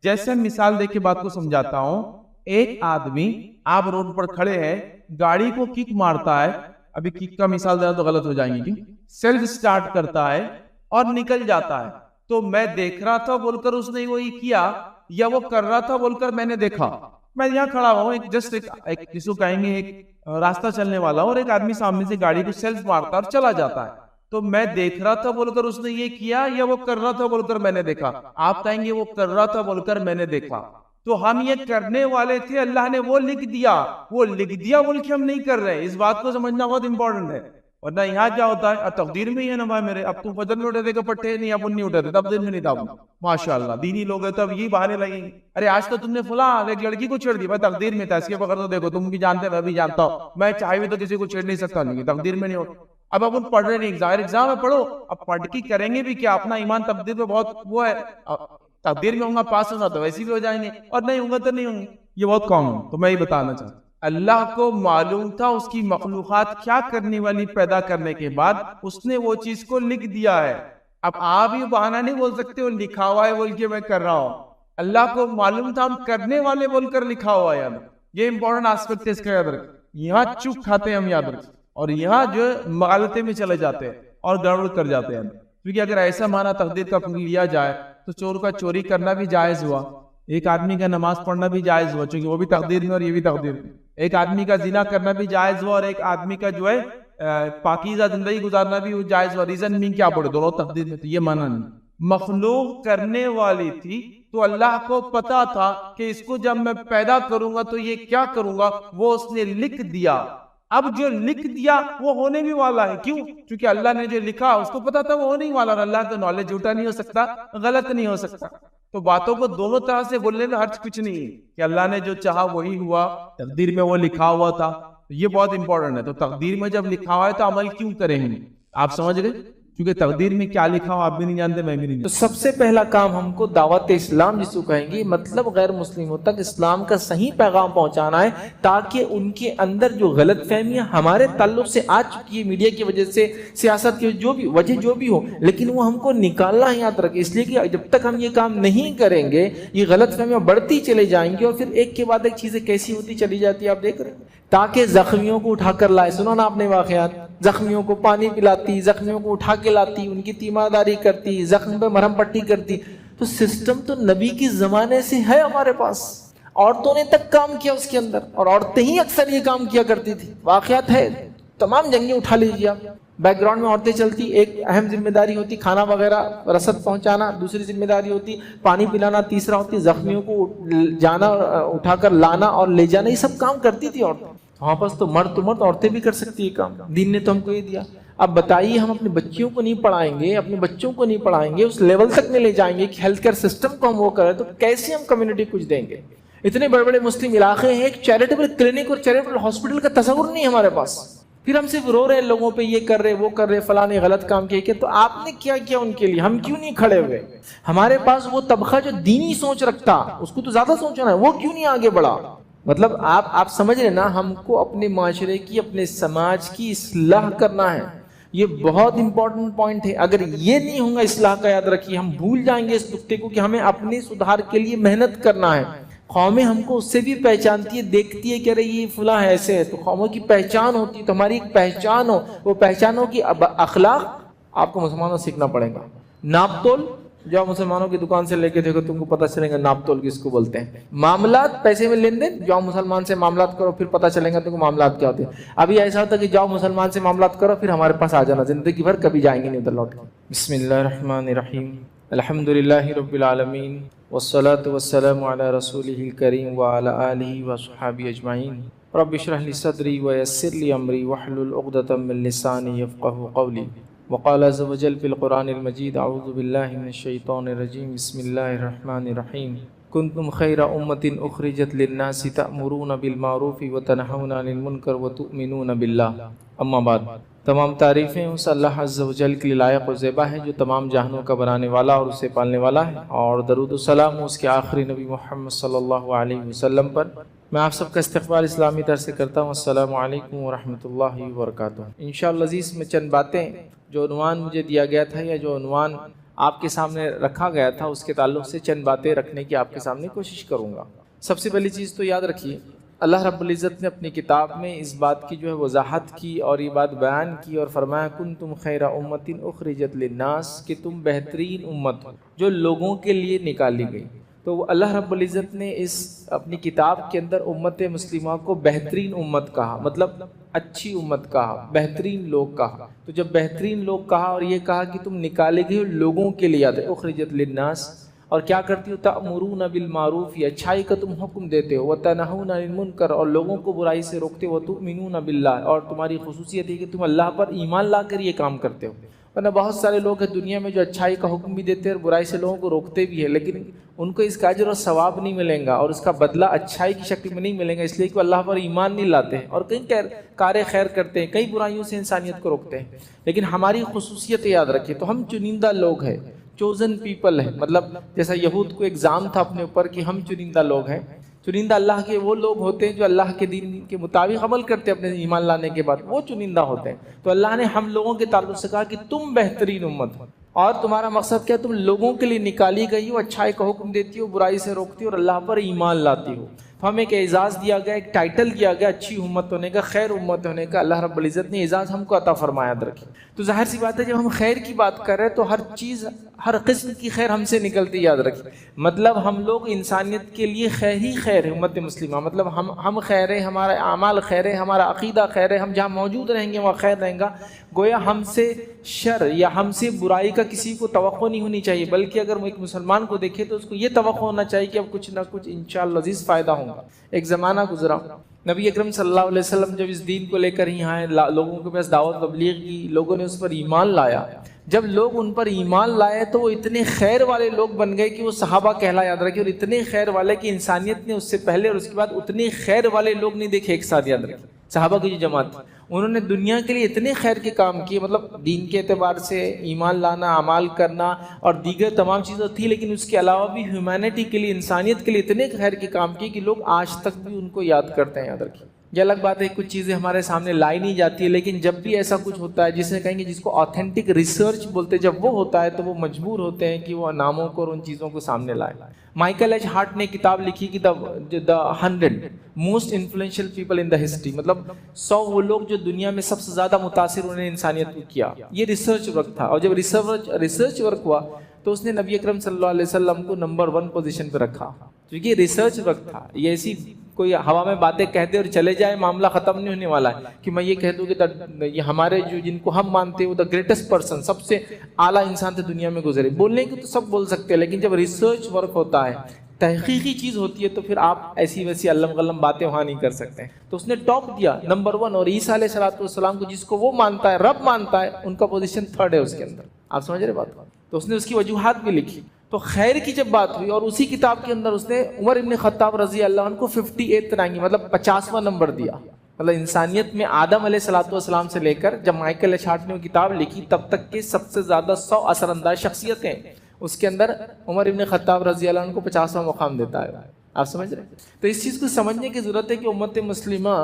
جیسے مثال دے کے بات کو سمجھاتا ہوں, ایک آدمی آپ روڈ پر کھڑے ہیں, گاڑی کو کک مارتا ہے, ابھی کک کا مثال دینا تو غلط ہو جائیں گی, سیلف سٹارٹ کرتا ہے اور نکل جاتا ہے. تو میں دیکھ رہا تھا بول کر اس نے وہی کیا, یا وہ کر رہا تھا بول کر میں نے دیکھا. میں یہاں کھڑا ہوں, ایک جسٹ ایک جس کو کہیں گے ایک راستہ چلنے والا, اور ایک آدمی سامنے سے گاڑی کو سیلف مارتا اور چلا جاتا ہے. تو میں دیکھ رہا تھا بول کر اس نے یہ کیا, یا وہ کر رہا تھا بول کر میں نے دیکھا. آپ کہیں گے وہ کر رہا تھا بول کر میں نے دیکھا. تو ہم یہ کرنے والے تھے, اللہ نے وہ لکھ دیا بول کے ہم نہیں کر رہے. اس بات کو سمجھنا بہت امپورٹنٹ ہے. ورنہ یہاں کیا ہوتا ہے, تقدیر میں ہی ہے نا بھائی میرے, اب تم فجر میں اٹھے تھے کہ پٹھے نہیں, اب نہیں اٹھے تھے, تقدیر میں نہیں تھا. ماشاءاللہ دینی لوگ ہیں تو اب یہ بہانے لگیں گے, ارے آج تو تم نے فلاں ایک لڑکی کو چھیڑ دی, بھائی تقدیر میں تھا, اس کے بغیر تو دیکھو تم بھی جانتے میں بھی جانتا ہوں, میں چاہے بھی تو کسی کو چھیڑ نہیں سکتا, نہیں تقدیر میں نہیں ہو. اب اپن پڑھ رہے نہیں, ایگزام میں پڑھو, اب پڑھ کے کریں گے بھی کیا, اپنا ایمان تقدیر پہ بہت وہ ہے, تقدیر میں ہوں گا پاس ہوگا تو ویسے بھی ہو جائیں گے, اور نہیں ہوں گا تو نہیں ہوں گے. یہ بہت کامن. تو میں یہ بتانا چاہتا ہوں, اللہ کو معلوم تھا اس کی مخلوقات کیا کرنے والی پیدا کرنے کے بعد اس نے وہ چیز کو لکھ دیا ہے. اب آپ یہ بہانہ نہیں بول سکتے وہ لکھا ہوا ہے بول کے میں کر رہا ہوں. اللہ کو معلوم تھا ہم کرنے والے بول کر لکھا ہوا ہے. یہ امپورٹنٹ آسپیکٹ ہے, اس کا یاد رکھ. یہاں چپ کھاتے ہیں ہم, یاد رکھ, اور یہاں جو مغالطے میں چلے جاتے ہیں اور گڑبڑ کر جاتے ہیں. کیونکہ اگر ایسا معنی تقدیر کا لیا جائے تو چور کا چوری کرنا بھی جائز ہوا, ایک آدمی کا نماز پڑھنا بھی جائز ہوا, چونکہ وہ بھی تقدیر میں اور یہ بھی تقدیر میں. ایک آدمی کا زنا کرنا بھی جائز ہوا اور ایک آدمی کا جو ہے پاکیزہ زندگی گزارنا بھی جائز ہوا. ریزن مین کیا پڑے دونوں تقدیر میں, تو یہ مانا نہیں. مخلوق کرنے والی تھی تو اللہ کو پتا تھا کہ اس کو جب میں پیدا کروں گا تو یہ کیا کروں گا, وہ اس نے لکھ دیا. اب جو لکھ دیا وہ ہونے بھی والا ہے. کیوں؟ کیونکہ اللہ نے جو لکھا اس کو پتا تھا وہ ہونے ہی والا. اور اللہ کا نالج جھوٹا نہیں ہو سکتا, غلط نہیں ہو سکتا. تو باتوں کو دونوں طرح سے بولنے میں حرج کچھ نہیں ہے کہ اللہ نے جو چاہا وہی ہوا, تقدیر میں وہ لکھا ہوا تھا. یہ بہت امپورٹنٹ ہے. تو تقدیر میں جب لکھا ہوا ہے تو عمل کیوں کریں ہم, آپ سمجھ گئے؟ کیونکہ تقدیر میں کیا لکھا ہو آپ بھی نہیں جانتے, میں بھی نہیں تو جانتا. سب سے پہلا کام ہم کو دعوت اسلام جس کو کہیں گے, مطلب غیر مسلموں تک اسلام کا صحیح پیغام پہنچانا ہے, تاکہ ان کے اندر جو غلط فہمیاں ہمارے تعلق سے آ چکی ہے میڈیا کی وجہ سے, سیاست کی جو بھی وجہ جو بھی ہو, لیکن وہ ہم کو نکالنا ہے. یاد رکھیں, اس لیے کہ جب تک ہم یہ کام نہیں کریں گے یہ غلط فہمیاں بڑھتی چلے جائیں گی, اور پھر ایک کے بعد ایک چیزیں کیسی ہوتی چلی جاتی ہے آپ دیکھ رہے ہیں. تاکہ زخمیوں کو اٹھا کر لائے, سنو نا آپ نے واقعات, زخمیوں کو پانی پلاتی, زخمیوں کو اٹھا کے لاتی, ان کی تیمارداری کرتی, زخم پہ مرہم پٹی کرتی. تو سسٹم تو نبی کی زمانے سے ہے ہمارے پاس. عورتوں نے تک کام کیا اس کے اندر, اور عورتیں ہی اکثر یہ کام کیا کرتی تھی. واقعات ہے, تمام جنگیں اٹھا لیجیے آپ, بیک گراؤنڈ میں عورتیں چلتی. ایک اہم ذمہ داری ہوتی کھانا وغیرہ رسد پہنچانا, دوسری ذمہ داری ہوتی پانی پلانا, تیسرا ہوتی زخمیوں کو جانا, اٹھا کر لانا اور لے جانا. یہ سب کام کرتی تھی عورتیں. وہاں پاس تو مرد عورتیں بھی کر سکتی ہے کام, دین نے تو ہم کو یہ دیا. اب بتائیے, ہم اپنے بچیوں کو نہیں پڑھائیں گے, اپنے بچوں کو نہیں پڑھائیں گے, اس لیول تک نہیں لے جائیں گے کہ ہیلتھ کیئر سسٹم کو ہم وہ کریں, تو کیسے ہم کمیونٹی کچھ دیں گے؟ اتنے بڑے بڑے مسلم علاقے ہیں, ایک چیریٹیبل کلینک اور چیریٹیبل ہاسپٹل کا تصور نہیں ہمارے پاس. پھر ہم صرف رو رہے ہیں لوگوں پہ, یہ کر رہے وہ کر رہے, فلاں نے غلط کام کیا. تو آپ نے کیا کیا ان کے لیے, ہم کیوں نہیں کھڑے ہوئے؟ ہمارے پاس وہ طبقہ جو دینی سوچ رکھتا, اس کو تو زیادہ سوچنا ہے, وہ کیوں نہیں آگے بڑھا؟ مطلب آپ سمجھ رہے نا, ہم کو اپنے معاشرے کی, اپنے سماج کی اصلاح کرنا ہے. یہ بہت امپورٹنٹ پوائنٹ ہے. اگر یہ نہیں ہوگا اصلاح کا, یاد رکھیے ہم بھول جائیں گے اس نقطے کو کہ ہمیں اپنے سدھار کے لیے محنت کرنا ہے. قومیں ہم کو اس سے بھی پہچانتی ہے, دیکھتی ہے کہ ارے یہ فلاں ایسے ہے, تو قوموں کی پہچان ہوتی ہے. تو ہماری ایک پہچان ہو, وہ پہچان ہو کہ اخلاق آپ کو مسلمانوں سے سیکھنا پڑے گا. ناپ تول جاؤ مسلمانوں کی دکان سے لے کے دیکھو, تم کو پتہ چلے گا ناپ تول کس کو بولتے ہیں. معاملات, پیسے میں لین دین, جاؤ مسلمان سے معاملات کرو, پھر پتہ چلے گا تم کو معاملات کیا ہوتے ہیں. ابھی ایسا ہوتا ہے کہ جاؤ مسلمان سے معاملات کرو, پھر ہمارے پاس آ جانا, زندگی بھر کبھی جائیں گے نہیں ادھر لوٹ کے. بسم اللہ الرحمن الرحیم, الحمدللہ رب العالمین, والصلاة والسلام علی رسولہ الکریم وعلی آلہ وصحبہ اجمعین. رب اشرح لی صدری ویسر لی امری واحلل عقدۃ من لسانی یفقہوا قولی. وقال عز وجل في القرآن المجيد اعوذ باللہ من الشیطان الرجیم بسم اللہ الرحمن الرحیم. کنتم خیر امۃ اخرجت للناس تأمرون بالمعروف وتنہون عن المنکر وتؤمنون باللہ. اما بعد, تمام تعریفیں اس اللہ عز و جل کے لیے لائق و زیبا ہے جو تمام جہانوں کا بنانے والا اور اسے پالنے والا ہے, اور درود و سلام اس کے آخری نبی محمد صلی اللہ علیہ وسلم پر. میں آپ سب کا استقبال اسلامی طرح سے کرتا ہوں. السلام علیکم ورحمۃ اللہ وبرکاتہ. انشاءاللہ عزیز, میں چند باتیں جو عنوان مجھے دیا گیا تھا, یا جو عنوان آپ کے سامنے رکھا گیا تھا, اس کے تعلق سے چند باتیں رکھنے کی آپ کے سامنے کوشش کروں گا. سب سے پہلی چیز تو یاد رکھیے, اللہ رب العزت نے اپنی کتاب میں اس بات کی جو ہے وضاحت کی اور یہ بات بیان کی, اور فرمایا کنتم خیر امۃ اخرجت للناس, کہ تم بہترین امت ہو جو لوگوں کے لیے نکالی گئی. تو اللہ رب العزت نے اس اپنی کتاب کے اندر امت مسلمہ کو بہترین امت کہا, مطلب اچھی امت کہا, بہترین لوگ کہا. تو جب بہترین لوگ کہا اور یہ کہا کہ تم نکالے گئے ہو لوگوں کے لیے, یاد ہے اخرجت للناس, اور کیا کرتی ہو تأمرون بالمعروف, یہ اچھائی کا تم حکم دیتے ہو, وتنہون عن المنکر, اور لوگوں کو برائی سے روکتے ہو, وتؤمنون باللہ, اور تمہاری خصوصیت ہے کہ تم اللہ پر ایمان لا کر یہ کام کرتے ہو. ورنہ بہت سارے لوگ ہیں دنیا میں جو اچھائی کا حکم بھی دیتے ہیں اور برائی سے لوگوں کو روکتے بھی ہیں, لیکن ان کو اس کا اجر اور ثواب نہیں ملیں گا, اور اس کا بدلہ اچھائی کی شکل میں نہیں ملیں گا, اس لیے کہ وہ اللہ پر ایمان نہیں لاتے ہیں اور کئی کار خیر کرتے ہیں, کئی برائیوں سے انسانیت کو روکتے ہیں. لیکن ہماری خصوصیت یاد رکھیں, تو ہم چنندہ لوگ ہیں, چوزن پیپل ہے. مطلب جیسا یہود کو ایگزام تھا اپنے اوپر کہ ہم چنندہ لوگ ہیں. چنندہ اللہ کے وہ لوگ ہوتے ہیں جو اللہ کے دین کے مطابق عمل کرتے ہیں اپنے ایمان لانے کے بعد, وہ چنندہ ہوتے ہیں. تو اللہ نے ہم لوگوں کے تعلق سے کہا کہ تم بہترین امت ہو, اور تمہارا مقصد کیا, تم لوگوں کے لیے نکالی گئی ہو, اچھائی کا حکم دیتی ہو, برائی سے روکتی ہو, اور اللہ پر ایمان لاتی ہو. تو ہمیں ایک اعزاز دیا گیا، ایک ٹائٹل دیا گیا اچھی امت ہونے کا، خیر امت ہونے کا. اللہ رب العزت نے اعزاز ہم کو عطا فرمایا. یاد رکھیں. تو ظاہر سی بات ہے جب ہم خیر کی بات کر رہے ہیں تو ہر چیز، ہر قسم کی خیر ہم سے نکلتی. یاد رکھیں مطلب ہم لوگ انسانیت کے لیے خیر ہی خیر ہے. امت مسلمہ مطلب ہم خیر ہے، ہمارا اعمال خیر ہے، ہمارا عقیدہ خیر ہے، ہم جہاں موجود رہیں گے وہاں خیر رہیں گا. گویا ہم سے شر یا ہم سے برائی کا کسی کو توقع نہیں ہونی چاہیے، بلکہ اگر وہ ایک مسلمان کو دیکھے تو اس کو یہ توقع ہونا چاہیے کہ اب کچھ نہ کچھ انشاءاللہ عزیز فائدہ ہوگا. ایک زمانہ گزرا، نبی اکرم صلی اللہ علیہ وسلم جب اس دین کو لے کر یہاں آئے، لوگوں کے پاس دعوت تبلیغ کی، لوگوں نے اس پر ایمان لایا. جب لوگ ان پر ایمان لائے تو وہ اتنے خیر والے لوگ بن گئے کہ وہ صحابہ کہلا. یاد رکھے. اور اتنے خیر والے کہ انسانیت نے اس سے پہلے اور اس کے بعد اتنے خیر والے لوگ نہیں دیکھے ایک ساتھ. یاد رکھے صحابہ کی جو جماعت تھی انہوں نے دنیا کے لیے اتنے خیر کے کام کیے، مطلب دین کے اعتبار سے ایمان لانا، اعمال کرنا اور دیگر تمام چیزیں تھی، لیکن اس کے علاوہ بھی ہیومینٹی کے لیے، انسانیت کے لیے اتنے خیر کے کام کیے کہ لوگ آج تک بھی ان کو یاد کرتے ہیں. یاد رکھیے یہ الگ بات ہے کچھ چیزیں ہمارے سامنے لائی نہیں جاتی ہے، لیکن جب بھی ایسا کچھ ہوتا ہے جسے کہیں گے جس کو آتھینٹک ریسرچ بولتے ہیں، جب وہ ہوتا ہے تو وہ مجبور ہوتے ہیں کہ وہ ناموں کو اور ان چیزوں کو سامنے لائے. مائیکل ایچ ہارٹ نے کتاب لکھی کہ دا 100 most influential people in the history, مطلب 100 وہ لوگ جو دنیا میں سب سے زیادہ متاثر انہوں نے انسانیت کو کیا. یہ ریسرچ ورک تھا، اور جب ریسرچ ورک ہوا تو اس نے نبی اکرم صلی اللہ علیہ وسلم کو نمبر 1 پوزیشن پہ رکھا، کیونکہ یہ ریسرچ ورک تھا. یہ ایسی کوئی ہوا میں باتیں کہتے اور چلے جائے معاملہ ختم نہیں ہونے والا ہے کہ میں یہ کہہ دوں کہ یہ ہمارے جن کو ہم مانتے ہیں وہ دا گریٹسٹ پرسن، سب سے اعلیٰ انسان تھے دنیا میں گزرے. بولنے کی تو سب بول سکتے ہیں، لیکن جب ریسرچ ورک ہوتا ہے، تحقیقی چیز ہوتی ہے، تو پھر آپ ایسی ویسی علم غلم باتیں وہاں نہیں کر سکتے. تو اس نے ٹاپ دیا نمبر 1. اور عیسیٰ علیہ السلام کو جس کو وہ مانتا ہے، رب مانتا ہے، ان کا پوزیشن 3rd ہے اس کے اندر. آپ سمجھ رہے بات؟ تو اس نے اس کی وجوہات بھی لکھی. تو خیر کی جب بات ہوئی، اور اسی کتاب کے اندر اس نے عمر ابن خطاب رضی اللہ عنہ کو 58 رینک مطلب 50واں نمبر دیا. مطلب انسانیت میں آدم علیہ السلام سے لے کر جب مائیکل ایچ ہارٹ نے وہ کتاب لکھی تب تک کے سب سے زیادہ 100 اثر انداز شخصیتیں، اس کے اندر عمر ابن خطاب رضی اللہ عنہ کو 50واں مقام دیتا ہے. آپ سمجھ رہے ہیں؟ تو اس چیز کو سمجھنے کی ضرورت ہے کہ امت مسلمہ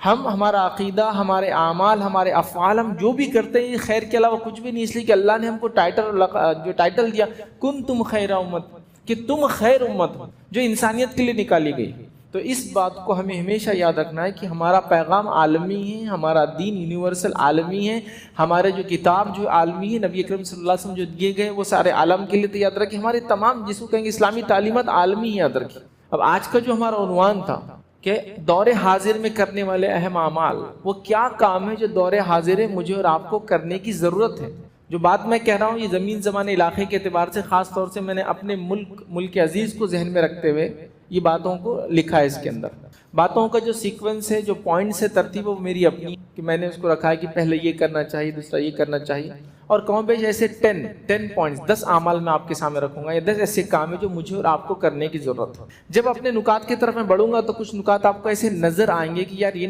ہمارا عقیدہ، ہمارے اعمال، ہمارے افعال، ہم جو بھی کرتے ہیں یہ خیر کے علاوہ کچھ بھی نہیں. اس لیے کہ اللہ نے ہم کو ٹائٹل دیا کنتم خیر امت، کہ تم خیر امت ہو جو انسانیت کے لیے نکالی گئی. تو اس بات کو ہمیں ہمیشہ یاد رکھنا ہے کہ ہمارا پیغام عالمی ہے، ہمارا دین یونیورسل عالمی ہے، ہمارے جو کتاب جو عالمی ہے، نبی اکرم صلی اللہ علیہ وسلم جو دیے گئے وہ سارے عالم کے لیے. تو یاد رکھیں ہمارے تمام جس کو کہیں گے اسلامی تعلیمات عالمی ہے. یاد رکھیں اب آج کا جو ہمارا عنوان تھا کہ دور حاضر میں کرنے والے اہم اعمال، وہ کیا کام ہے جو دور حاضر ہے مجھے اور آپ کو کرنے کی ضرورت ہے. جو بات میں کہہ رہا ہوں یہ زمین زمان علاقے کے اعتبار سے خاص طور سے میں نے اپنے ملک عزیز کو ذہن میں رکھتے ہوئے یہ باتوں کو لکھا ہے. اس کے اندر باتوں کا جو سیکوینس ہے، جو پوائنٹس ہے، ترتیب وہ میری اپنی کہ میں نے اس کو رکھا ہے کہ پہلے یہ کرنا چاہیے، دوسرا یہ کرنا چاہیے، اور کم بیش ایسے 10 پوائنٹس 10 اعمال میں آپ کے سامنے رکھوں گا، یا 10 ایسے کام ہیں جو مجھے اور آپ کو کرنے کی ضرورت ہے. جب اپنے نکات کی طرف میں بڑھوں گا تو کچھ نکات آپ کو ایسے نظر آئیں گے کہ یار یہ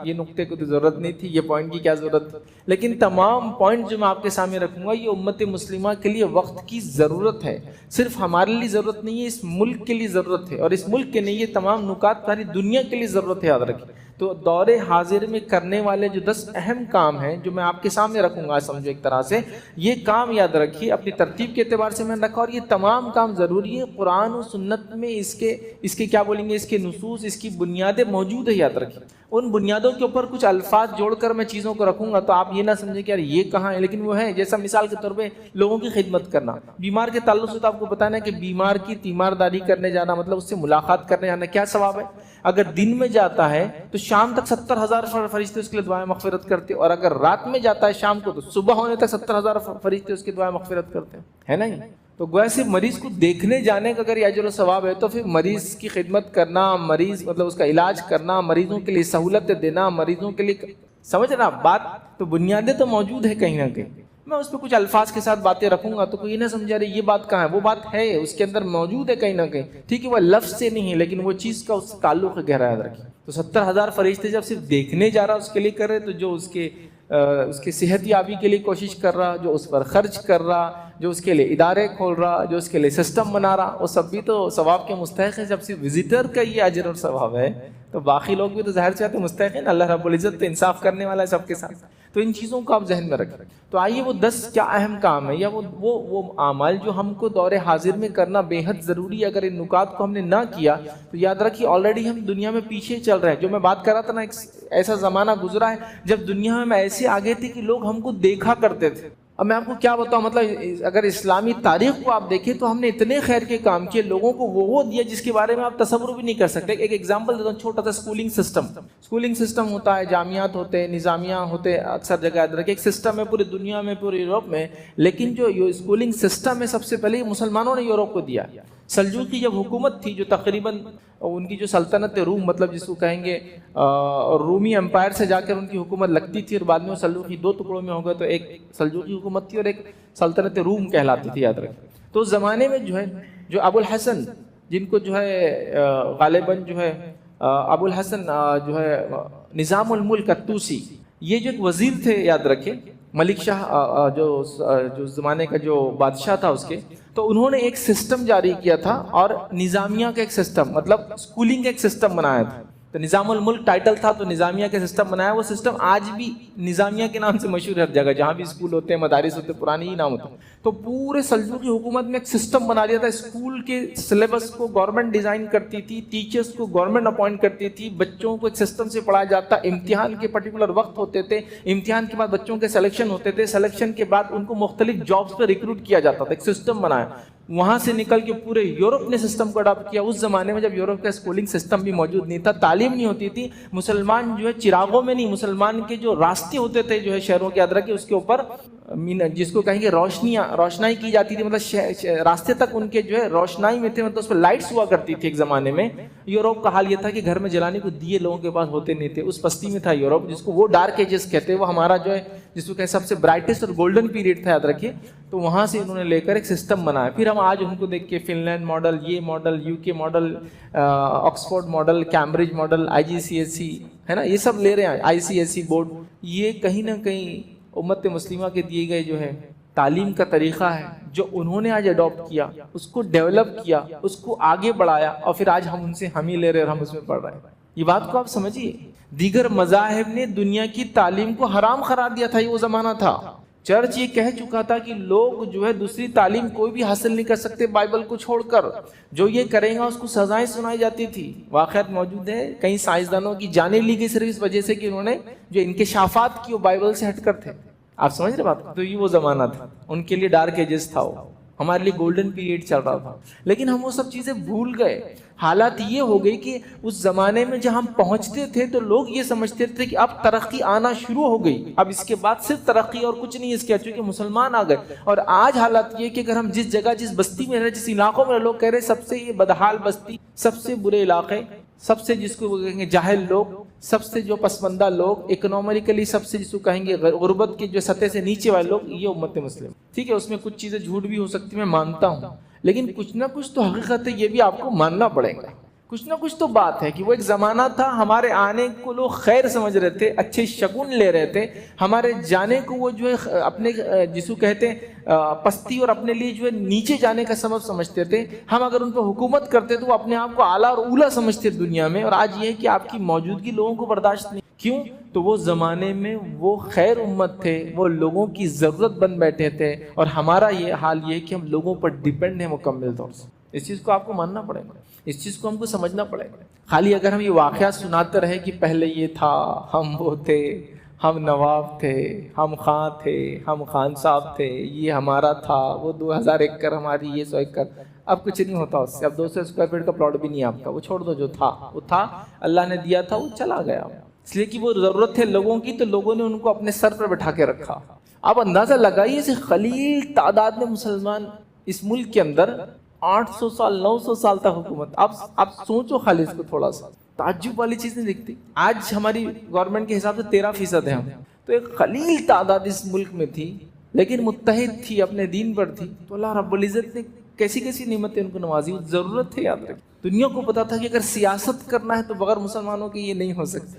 یہ نقطے کو تو ضرورت نہیں تھی، یہ پوائنٹ کی کیا ضرورت تھی. لیکن تمام پوائنٹ جو میں آپ کے سامنے رکھوں گا یہ امت مسلمہ کے لیے وقت کی ضرورت ہے. صرف ہمارے لیے ضرورت نہیں ہے، اس ملک کے لیے ضرورت ہے، اور اس ملک کے نہیں، یہ تمام نکات ساری دنیا کے لیے ضرورت ہے. یاد رکھیں تو دور حاضر میں کرنے والے جو 10 اہم کام ہیں جو میں آپ کے سامنے رکھوں گا، سمجھو ایک طرح سے یہ کام یاد رکھیے. اپنی ترتیب کے اعتبار سے میں نے رکھا، اور یہ تمام کام ضروری ہے. قرآن و سنت میں اس کے کیا بولیں گے، اس کے نصوص، اس کی بنیادیں موجود ہے. یاد رکھیے ان بنیادوں کے اوپر کچھ الفاظ جوڑ کر میں چیزوں کو رکھوں گا تو آپ یہ نہ سمجھیں کہ یار یہ کہاں ہے، لیکن وہ ہے. جیسا مثال کے طور پہ لوگوں کی خدمت کرنا، بیمار کے تعلق سے تو آپ کو بتانا ہے کہ بیمار کی تیمارداری کرنے جانا مطلب اس سے ملاقات کرنے جانا کیا ثواب ہے. اگر دن میں جاتا ہے تو شام تک 70,000 فرشتے اس کے لیے دعائیں مغفرت کرتے، اور اگر رات میں جاتا ہے شام کو تو صبح ہونے تک 70,000 فرشتے اس کی دعائیں مغفرت کرتے ہیں نا. تو گویا صرف مریض کو دیکھنے جانے کا اگر یہ اجر و ثواب ہے تو پھر مریض کی خدمت کرنا، مریض مطلب اس کا علاج کرنا، مریضوں کے لیے سہولت دینا، مریضوں کے لیے سمجھ رہا بات. تو بنیادیں تو موجود ہے کہیں نہ کہیں. میں اس پہ کچھ الفاظ کے ساتھ باتیں رکھوں گا تو کوئی نہ سمجھا رہے یہ بات کہاں ہے، وہ بات ہے اس کے اندر موجود ہے کہیں نہ کہیں. ٹھیک ہے وہ لفظ سے نہیں ہے لیکن وہ چیز کا اس سے تعلق ہے گہرا. یاد رکھیں تو 70,000 فرشتے جب صرف دیکھنے جا رہا اس کے لیے کر رہے، تو جو اس کے صحت یابی کے لیے کوشش کر رہا، جو اس پر خرچ کر رہا، جو اس کے لیے ادارے کھول رہا، جو اس کے لیے سسٹم بنا رہا، وہ سب بھی تو ثواب کے مستحق ہے. جب صرف وزٹر کا یہ اجر اور ثواب ہے تو باقی لوگ بھی تو ظاہر چاہتے مستحق ہیں. اللہ رب العزت تو انصاف کرنے والا ہے سب کے ساتھ. تو ان چیزوں کو آپ ذہن میں رکھیں. تو آئیے وہ 10 کیا اہم کام ہے یا وہ اعمال جو ہم کو دور حاضر میں کرنا بے حد ضروری ہے. اگر ان نکات کو ہم نے نہ کیا تو یاد رکھیے آلریڈی ہم دنیا میں پیچھے چل رہے ہیں. جو میں بات کر رہا تھا نا، ایک ایسا زمانہ گزرا ہے جب دنیا میں ایسے آگے تھے کہ لوگ ہم کو دیکھا کرتے تھے. اب میں آپ کو کیا بتاؤں، مطلب اگر اسلامی تاریخ کو آپ دیکھیں تو ہم نے اتنے خیر کے کام کیے، لوگوں کو وہ دیا جس کے بارے میں آپ تصور بھی نہیں کر سکتے. ایک ایگزامپل دیتا ہوں چھوٹا سا. اسکولنگ سسٹم ہوتا ہے، جامعات ہوتے ہیں، نظامیہ ہوتے ہیں اکثر جگہ ادھر کے. ایک سسٹم ہے پوری دنیا میں، پورے یورپ میں. لیکن جو اسکولنگ سسٹم ہے سب سے پہلے مسلمانوں نے یورپ کو دیا. سلجوقی جب حکومت تھی جو تقریباً ان کی جو سلطنت روم مطلب جس کو کہیں گے رومی امپائر سے جا کر ان کی حکومت لگتی تھی، اور بعد میں وہ سلجوقی 2 ٹکڑوں میں ہو گئے. تو ایک سلجوقی حکومت تھی اور ایک سلطنت روم کہلاتی تھی، یاد رکھیں. تو اس زمانے میں جو ہے جو ابو الحسن، جن کو جو ہے غالباً جو ہے ابو الحسن جو ہے نظام الملک الطوسی، یہ جو ایک وزیر تھے یاد رکھیں، ملک شاہ جو زمانے کا جو بادشاہ تھا اس کے. تو انہوں نے ایک سسٹم جاری کیا تھا اور نظامیہ کا ایک سسٹم مطلب اسکولنگ کا ایک سسٹم بنایا تھا. تو نظام الملک ٹائٹل تھا تو نظامیہ کا سسٹم بنایا. وہ سسٹم آج بھی نظامیہ کے نام سے مشہور ہے ہر جگہ، جہاں بھی اسکول ہوتے ہیں، مدارس ہوتے ہیں، پرانی ہی نام ہوتا ہے. تو پورے سلجوقی حکومت میں ایک سسٹم بنا دیا تھا. اسکول کے سلیبس کو گورنمنٹ ڈیزائن کرتی تھی، ٹیچرز کو گورنمنٹ اپوائنٹ کرتی تھی، بچوں کو ایک سسٹم سے پڑھایا جاتا. امتحان کے پرٹیکولر وقت ہوتے تھے، امتحان کے بعد بچوں کے سلیکشن ہوتے تھے، سلیکشن کے بعد ان کو مختلف جابس پہ ریکروٹ کیا جاتا تھا. ایک سسٹم بنایا. وہاں سے نکل کے پورے یورپ نے سسٹم کو اڈاپٹ کیا. اس زمانے میں جب یورپ کا اسکولنگ سسٹم بھی موجود نہیں تھا، تعلیم نہیں ہوتی تھی، مسلمان جو ہے چراغوں میں نہیں، مسلمان کے جو راستے ہوتے تھے جو ہے شہروں کے ادرک کے، اس کے اوپر جس کو کہیں گے روشنائی کی جاتی تھی. مطلب راستے تک ان کے جو ہے روشنائی میں تھے، مطلب اس پہ لائٹس ہوا کرتی تھی. ایک زمانے میں یورپ کا حال یہ تھا کہ گھر میں جلانے کو دیے لوگوں کے پاس ہوتے نہیں تھے. اس بستی میں تھا یورپ جس کو وہ ڈارک ایجز کہتے ہیں. وہ ہمارا جو ہے جس کو کہ سب سے برائٹسٹ اور گولڈن پیریڈ تھا، یاد رکھیے. تو وہاں سے انہوں نے لے کر ایک سسٹم بنایا. پھر ہم آج ان کو دیکھ کے فن لینڈ ماڈل، یہ ماڈل، یو کے model, Oxford model, Cambridge model, IGCSE ہے نا، یہ سب لے رہے ہیں. ICSE board. یہ کہیں نہ کہیں امت مسلمہ کے دیے گئے جو ہے تعلیم کا طریقہ ہے جو انہوں نے آج اڈاپٹ کیا، اس کو ڈیولپ کیا، اس کو آگے بڑھایا، اور پھر آج ہم ان سے ہم ہی لے رہے ہیں اور ہم اس میں پڑھ رہے ہیں. یہ بات کو آپ سمجھیے. دیگر مذاہب نے دنیا کی تعلیم کو حرام قرار دیا تھا. یہ وہ زمانہ تھا. چرچ یہ کہہ چکا تھا کہ لوگ جو ہے دوسری تعلیم کوئی بھی حاصل نہیں کر سکتے بائبل کو چھوڑ کر. جو یہ کرے گا اس کو سزائیں سنائی جاتی تھی. واقعات موجود ہے، کئی سائنسدانوں کی جانیں لی گئی صرف اس وجہ سے کہ انہوں نے جو انکشافات کی وہ بائبل سے ہٹ کر تھے. آپ سمجھ رہے بات؟ تو یہ وہ زمانہ تھا. ان کے لیے ڈارک ایجز تھا، وہ ہمارے لیے گولڈن پیریڈ چل رہا تھا. لیکن ہم وہ سب چیزیں بھول گئے. حالات یہ ہو گئی کہ اس زمانے میں جب ہم پہنچتے تھے تو لوگ یہ سمجھتے تھے کہ اب ترقی آنا شروع ہو گئی، اب اس کے بعد صرف ترقی اور کچھ نہیں. اس کے چونکہ مسلمان آ گئے. اور آج حالات یہ کہ اگر ہم جس جگہ جس بستی میں رہے، جس علاقوں میں لوگ کہہ رہے سب سے یہ بدحال بستی، سب سے برے علاقے، سب سے جس کو کہیں گے جاہل لوگ، سب سے جو پسماندہ لوگ، اکنامکلی سب سے جس کو کہیں گے غربت کی جو سطح سے نیچے والے لوگ، یہ امت مسلم. ٹھیک ہے، اس میں کچھ چیزیں جھوٹ بھی ہو سکتی میں مانتا ہوں، لیکن کچھ نہ کچھ تو حقیقت ہے. یہ بھی آپ کو ماننا پڑے گا. کچھ نہ کچھ تو بات ہے کہ وہ ایک زمانہ تھا ہمارے آنے کو لوگ خیر سمجھ رہے تھے، اچھے شگون لے رہے تھے. ہمارے جانے کو وہ جو ہے اپنے جس کو کہتے ہیں پستی اور اپنے لیے جو ہے نیچے جانے کا سبب سمجھتے تھے. ہم اگر ان پہ حکومت کرتے تو وہ اپنے آپ کو اعلیٰ اور اولیٰ سمجھتے دنیا میں. اور آج یہ ہے کہ آپ کی موجودگی لوگوں کو برداشت نہیں. کیوں؟ تو وہ زمانے میں وہ خیر امت تھے، وہ لوگوں کی ضرورت بن بیٹھے تھے. اور ہمارا یہ حال یہ ہے کہ ہم لوگوں پر ڈیپینڈ ہیں مکمل طور سے. اس چیز کو آپ کو ماننا پڑے گا، اس چیز کو ہم کو سمجھنا پڑے گا. خالی اگر ہم یہ واقعات سناتے رہے کہ پہلے یہ تھا، ہم وہ تھے، ہم نواب تھے، ہم خان تھے، ہم خان صاحب تھے، یہ ہمارا تھا، وہ 2000 ایکڑ ہماری، یہ 100 ایکڑ، اب کچھ نہیں ہوتا اس سے. اب 200 اسکوائر فٹ کا پلاٹ بھی نہیں ہے آپ کا. وہ چھوڑ دو، جو تھا وہ تھا، اللہ نے دیا تھا، وہ چلا گیا. اس لیے کہ وہ ضرورت ہے لوگوں کی، تو لوگوں نے ان کو اپنے سر پر بٹھا کے رکھا. اب اندازہ لگائیے سے قلیل تعداد میں مسلمان اس ملک کے اندر 800 سال 900 سال تک حکومت. اب سوچو خالی اس کو تھوڑا سا. تعجب والی چیز نہیں دکھتی. آج ہماری گورنمنٹ کے حساب سے 13% ہے ہم. تو ایک قلیل تعداد اس ملک میں تھی لیکن متحد تھی، اپنے دین پر تھی. تو اللہ رب العزت نے کیسی کیسی نعمتیں ان کو نوازی. ضرورت ہے، یاد رکھیں. دنیا کو پتا تھا کہ اگر سیاست کرنا ہے تو بغیر مسلمانوں کے یہ نہیں ہو سکتی.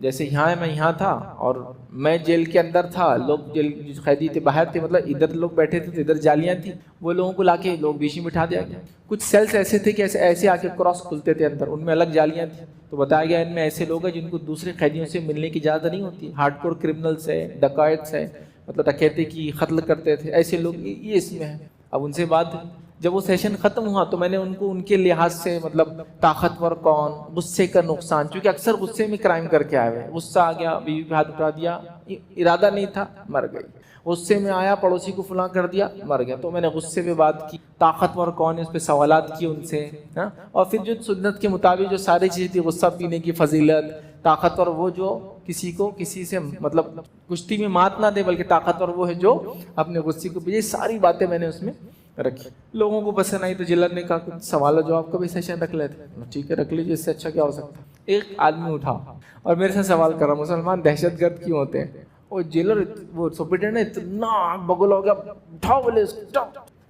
جیسے یہاں میں یہاں تھا اور میں جیل کے اندر تھا، لوگ جیل جو قیدی تھے باہر تھے، مطلب ادھر لوگ بیٹھے تھے تو ادھر جالیاں تھیں، وہ لوگوں کو لا کے لوگ بیچ میں بٹھا دیا گیا. کچھ سیلس ایسے تھے کہ ایسے آ کے کراس کھلتے تھے اندر، ان میں الگ جالیاں تھیں. تو بتایا گیا ان میں ایسے لوگ ہیں جن کو دوسرے قیدیوں سے ملنے کی اجازت نہیں ہوتی، ہارڈ کور کرمنلس ہے، ڈکیٹس ہے، مطلب ڈکیتی کی قتل کرتے تھے، ایسے لوگ یہ اس میں ہیں. اب ان سے بات جب وہ سیشن ختم ہوا تو میں نے ان کو ان کے لحاظ سے مطلب طاقتور کون، غصے کا نقصان، چونکہ اکثر غصے میں کرائم کر کے آئے ہوئے، غصہ آ گیا بیوی پہ ہاتھ اٹھا دیا، ارادہ نہیں تھا، مر گئی. غصے میں آیا پڑوسی کو فلاں کر دیا، مر گیا. تو میں نے غصے پہ بات کی، طاقتور کون ہے اس پہ سوالات کیے ان سے، اور پھر جو سنت کے مطابق جو ساری چیزیں تھی، غصہ پینے کی فضیلت، طاقتور وہ جو کسی کو کسی سے مطلب کشتی میں مات نہ دے، بلکہ طاقتور وہ ہے جو اپنے غصے کو پیے. ساری باتیں میں نے اس میں رکھی. لوگوں کو پسند آئی تو جیلر نے کہا کچھ سوال و جواب کا بھی سیشن رکھ لیتے. ٹھیک ہے رکھ لیجیے، اس سے اچھا کیا ہو سکتا ہے. ایک آدمی اٹھا اور میرے سے سوال کر رہا، مسلمان دہشت گرد کیوں ہوتے ہیں؟ وہ جیلر وہ سپرڈنٹ نے اتنا بگل ہو گیا، اٹھاؤ بولے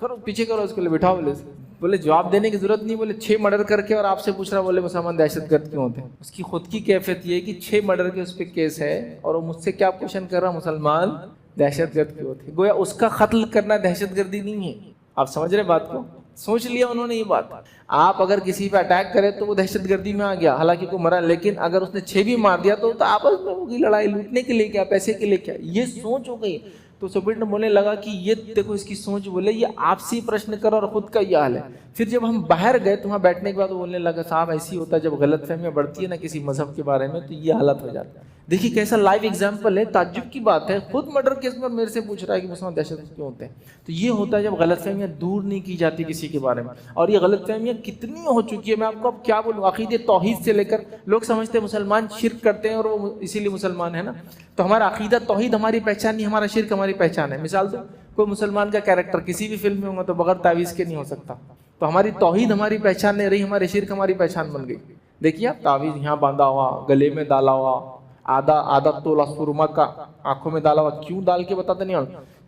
کرو پیچھے کرو اس کو، بٹھاؤ بولے. بولے جواب دینے کی ضرورت نہیں، بولے 6 مرڈر کر کے اور آپ سے پوچھ رہا، بولے مسلمان دہشت گرد کیوں ہوتے ہیں؟ اس کی خود کی کیفیت یہ ہے کہ 6 مرڈر کے اس پہ کیس ہے اور وہ مجھ سے کیا کوشچن کر رہا، مسلمان دہشت گرد کیوں ہوتے ہیں؟ گویا اس کا قتل کرنا دہشت گردی نہیں ہے. آپ سمجھ رہے بات کو؟ سوچ لیا انہوں نے یہ بات. آپ اگر کسی پہ اٹیک کرے تو وہ دہشت گردی میں آ گیا، حالانکہ کوئی مرا، لیکن اگر اس نے 6 بھی مار دیا تو آپس میں ہوگی لڑائی، لوٹنے کے لیے کیا، پیسے کے لیے کیا، یہ سوچ ہو گئی. تو سپرڈنٹ بولنے لگا کہ یہ دیکھو اس کی سوچ، بولے یہ آپ سے پرشن کرو اور خود کا یہ حال ہے. پھر جب ہم باہر گئے تو وہاں بیٹھنے کے بعد وہ بولنے لگا صاحب ایسی ہوتا ہے جب غلط فہمیاں بڑھتی ہے نا کسی مذہب کے بارے میں تو یہ حالت ہو جاتا ہے. دیکھیے کیسا لائیو ایگزامپل ہے، تعجب کی بات ہے. خود مرڈر کیس میں میرے سے پوچھ رہا ہے کہ مسلمان دہشت کیوں ہوتے ہیں. تو یہ ہوتا ہے جب غلط فہمیاں دور نہیں کی جاتی کسی کے بارے میں. اور یہ غلط فہمیاں کتنی ہو چکی ہے، میں آپ کو اب کیا بولوں. عقیدے توحید سے لے کر لوگ سمجھتے ہیں مسلمان شرک کرتے ہیں اور وہ اسی لیے مسلمان ہے نا. تو ہمارا عقیدہ توحید ہماری پہچان نہیں، ہمارا شرک ہماری پہچان ہے. مثال دو، کوئی مسلمان کا کیریکٹر کسی بھی فلم میں ہوگا تو بغیر تعویذ کے نہیں ہو سکتا. تو ہماری توحید ہماری پہچان نہیں رہی، ہمارے شرک ہماری پہچان بن گئی. دیکھیے آپ تعویذ یہاں باندھا ہوا، گلے میں ڈالا ہوا، آدھا تولا سرما کا آنکھوں میں ڈالا ہوا، کیوں ڈال کے بتاتے نہیں،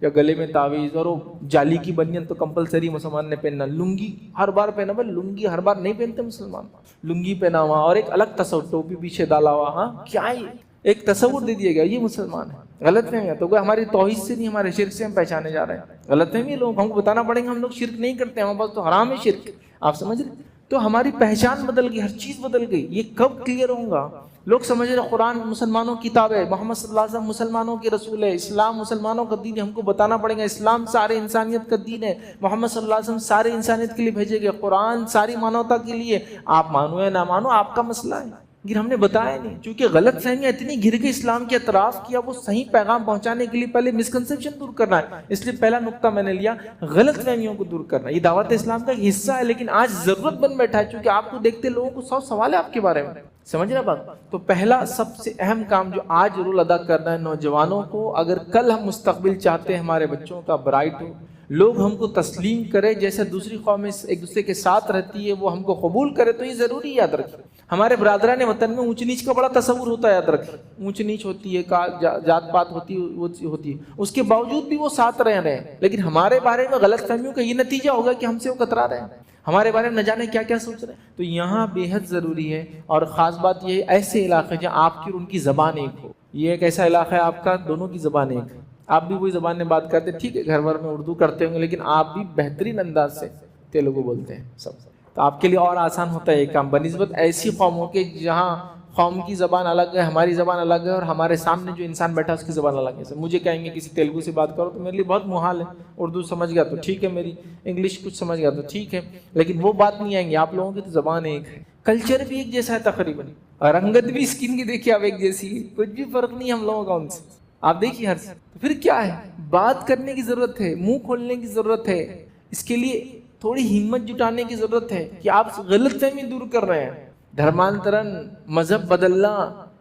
یا گلے میں تعویذ، اور وہ جالی کی بنیان تو کمپلسری مسلمان نے پہننا. لنگی ہر بار پہنا، بھائی لنگی ہر بار نہیں پہنتے مسلمان، لنگی پہنا ہوا اور ایک الگ تصور، ٹوپی پیچھے ڈالا ہوا. ہاں کیا ہے، ایک تصور دے دیا گیا یہ مسلمان ہے. غلط فہمیاں تو ہماری توحید سے نہیں، ہمارے شرک سے ہم پہچانے جا رہے ہیں. غلط فہمی لوگ ہم کو بتانا پڑیں گے، ہم لوگ شرک نہیں کرتے، ہمارے پاس تو حرام ہے شرک. آپ سمجھ رہے؟ تو ہماری پہچان بدل گئی، ہر چیز بدل گئی. یہ کب کلیئر ہوگا؟ لوگ سمجھ رہے قرآن مسلمانوں کی کتاب ہے، محمد صلی اللہ علیہ وسلم مسلمانوں کے رسول ہے، اسلام مسلمانوں کا دین ہے. ہم کو بتانا پڑے گا اسلام سارے انسانیت کا دین ہے، محمد صلی اللہ علیہ وسلم سارے انسانیت کے لیے بھیجے گئے، قرآن ساری مانوتا کے لیے. آپ مانو یا نہ مانو آپ کا مسئلہ ہے، لیکن ہم نے بتایا نہیں. چونکہ غلط فہمیاں اتنی گر گئی اسلام کے اطراف کیا، وہ صحیح پیغام پہنچانے کے لیے پہلے مسکنسیپشن دور کرنا ہے. اس لیے پہلا نقطہ میں نے لیا غلط فہمیوں کو دور کرنا. یہ دعوت اسلام کا ایک حصہ ہے، لیکن آج ضرورت بن بیٹھا ہے چونکہ آپ کو دیکھتے لوگوں کو 100 سوال ہے آپ کے بارے میں. سمجھ رہے بات؟ تو پہلا سب سے اہم کام جو آج رول ادا کرنا ہے نوجوانوں کو، اگر کل ہم مستقبل چاہتے ہیں ہمارے بچوں کا برائٹ ہو، لوگ ہم کو تسلیم کرے، جیسے دوسری قومیں ایک دوسرے کے ساتھ رہتی ہے وہ ہم کو قبول کرے، تو یہ ضروری یاد رکھیں. ہمارے برادران وطن میں اونچ نیچ کا بڑا تصور ہوتا ہے، یاد رکھیں. اونچ نیچ ہوتی ہے، جات پات ہوتی ہے، اس کے باوجود بھی وہ ساتھ رہ رہے ہیں. لیکن ہمارے بارے میں غلط فہمیوں کا یہ نتیجہ ہوگا کہ ہم سے وہ کترا رہے ہیں، ہمارے بارے میں نہ جانے کیا کیا سوچ رہے ہیں. تو یہاں بے حد ضروری ہے. اور خاص بات یہ ہے ایسے علاقے جہاں آپ کی اور ان کی زبان ایک ہو. یہ ایک ایسا علاقہ ہے آپ کا دونوں کی زبان ایک ہے، آپ بھی وہی زبان میں بات کرتے ہیں، ٹھیک ہے گھر بھر میں اردو کرتے ہوں گے لیکن آپ بھی بہترین انداز سے تیلگو بولتے ہیں سب. تو آپ کے لیے اور آسان ہوتا ہے یہ کام بنسبت ایسی قوموں کے جہاں قوم کی زبان الگ ہے، ہماری زبان الگ ہے، اور ہمارے سامنے جو انسان بیٹھا اس کی زبان الگ ہے. مجھے کہیں گے کسی تیلگو سے بات کرو تو میرے لیے بہت محال ہے. اردو سمجھ گیا تو ٹھیک ہے، میری انگلش کچھ سمجھ گیا تو ٹھیک ہے، لیکن وہ بات نہیں آئیں گی. آپ لوگوں کی تو زبان ایک ہے، کلچر بھی ایک جیسا ہے تقریباً، اور رنگت بھی اسکن کی دیکھیے آپ ایک جیسی ہے، کچھ بھی فرق نہیں ہم لوگوں کا ان سے. آپ دیکھیے ہر سے. تو پھر کیا ہے، بات کرنے کی ضرورت ہے، منہ کھولنے کی ضرورت ہے. اس کے لیے تھوڑی ہمت جٹانے کی ضرورت ہے کہ آپ غلط فہمی دور کر رہے ہیں. دھرمانترن، مذہب بدلنا،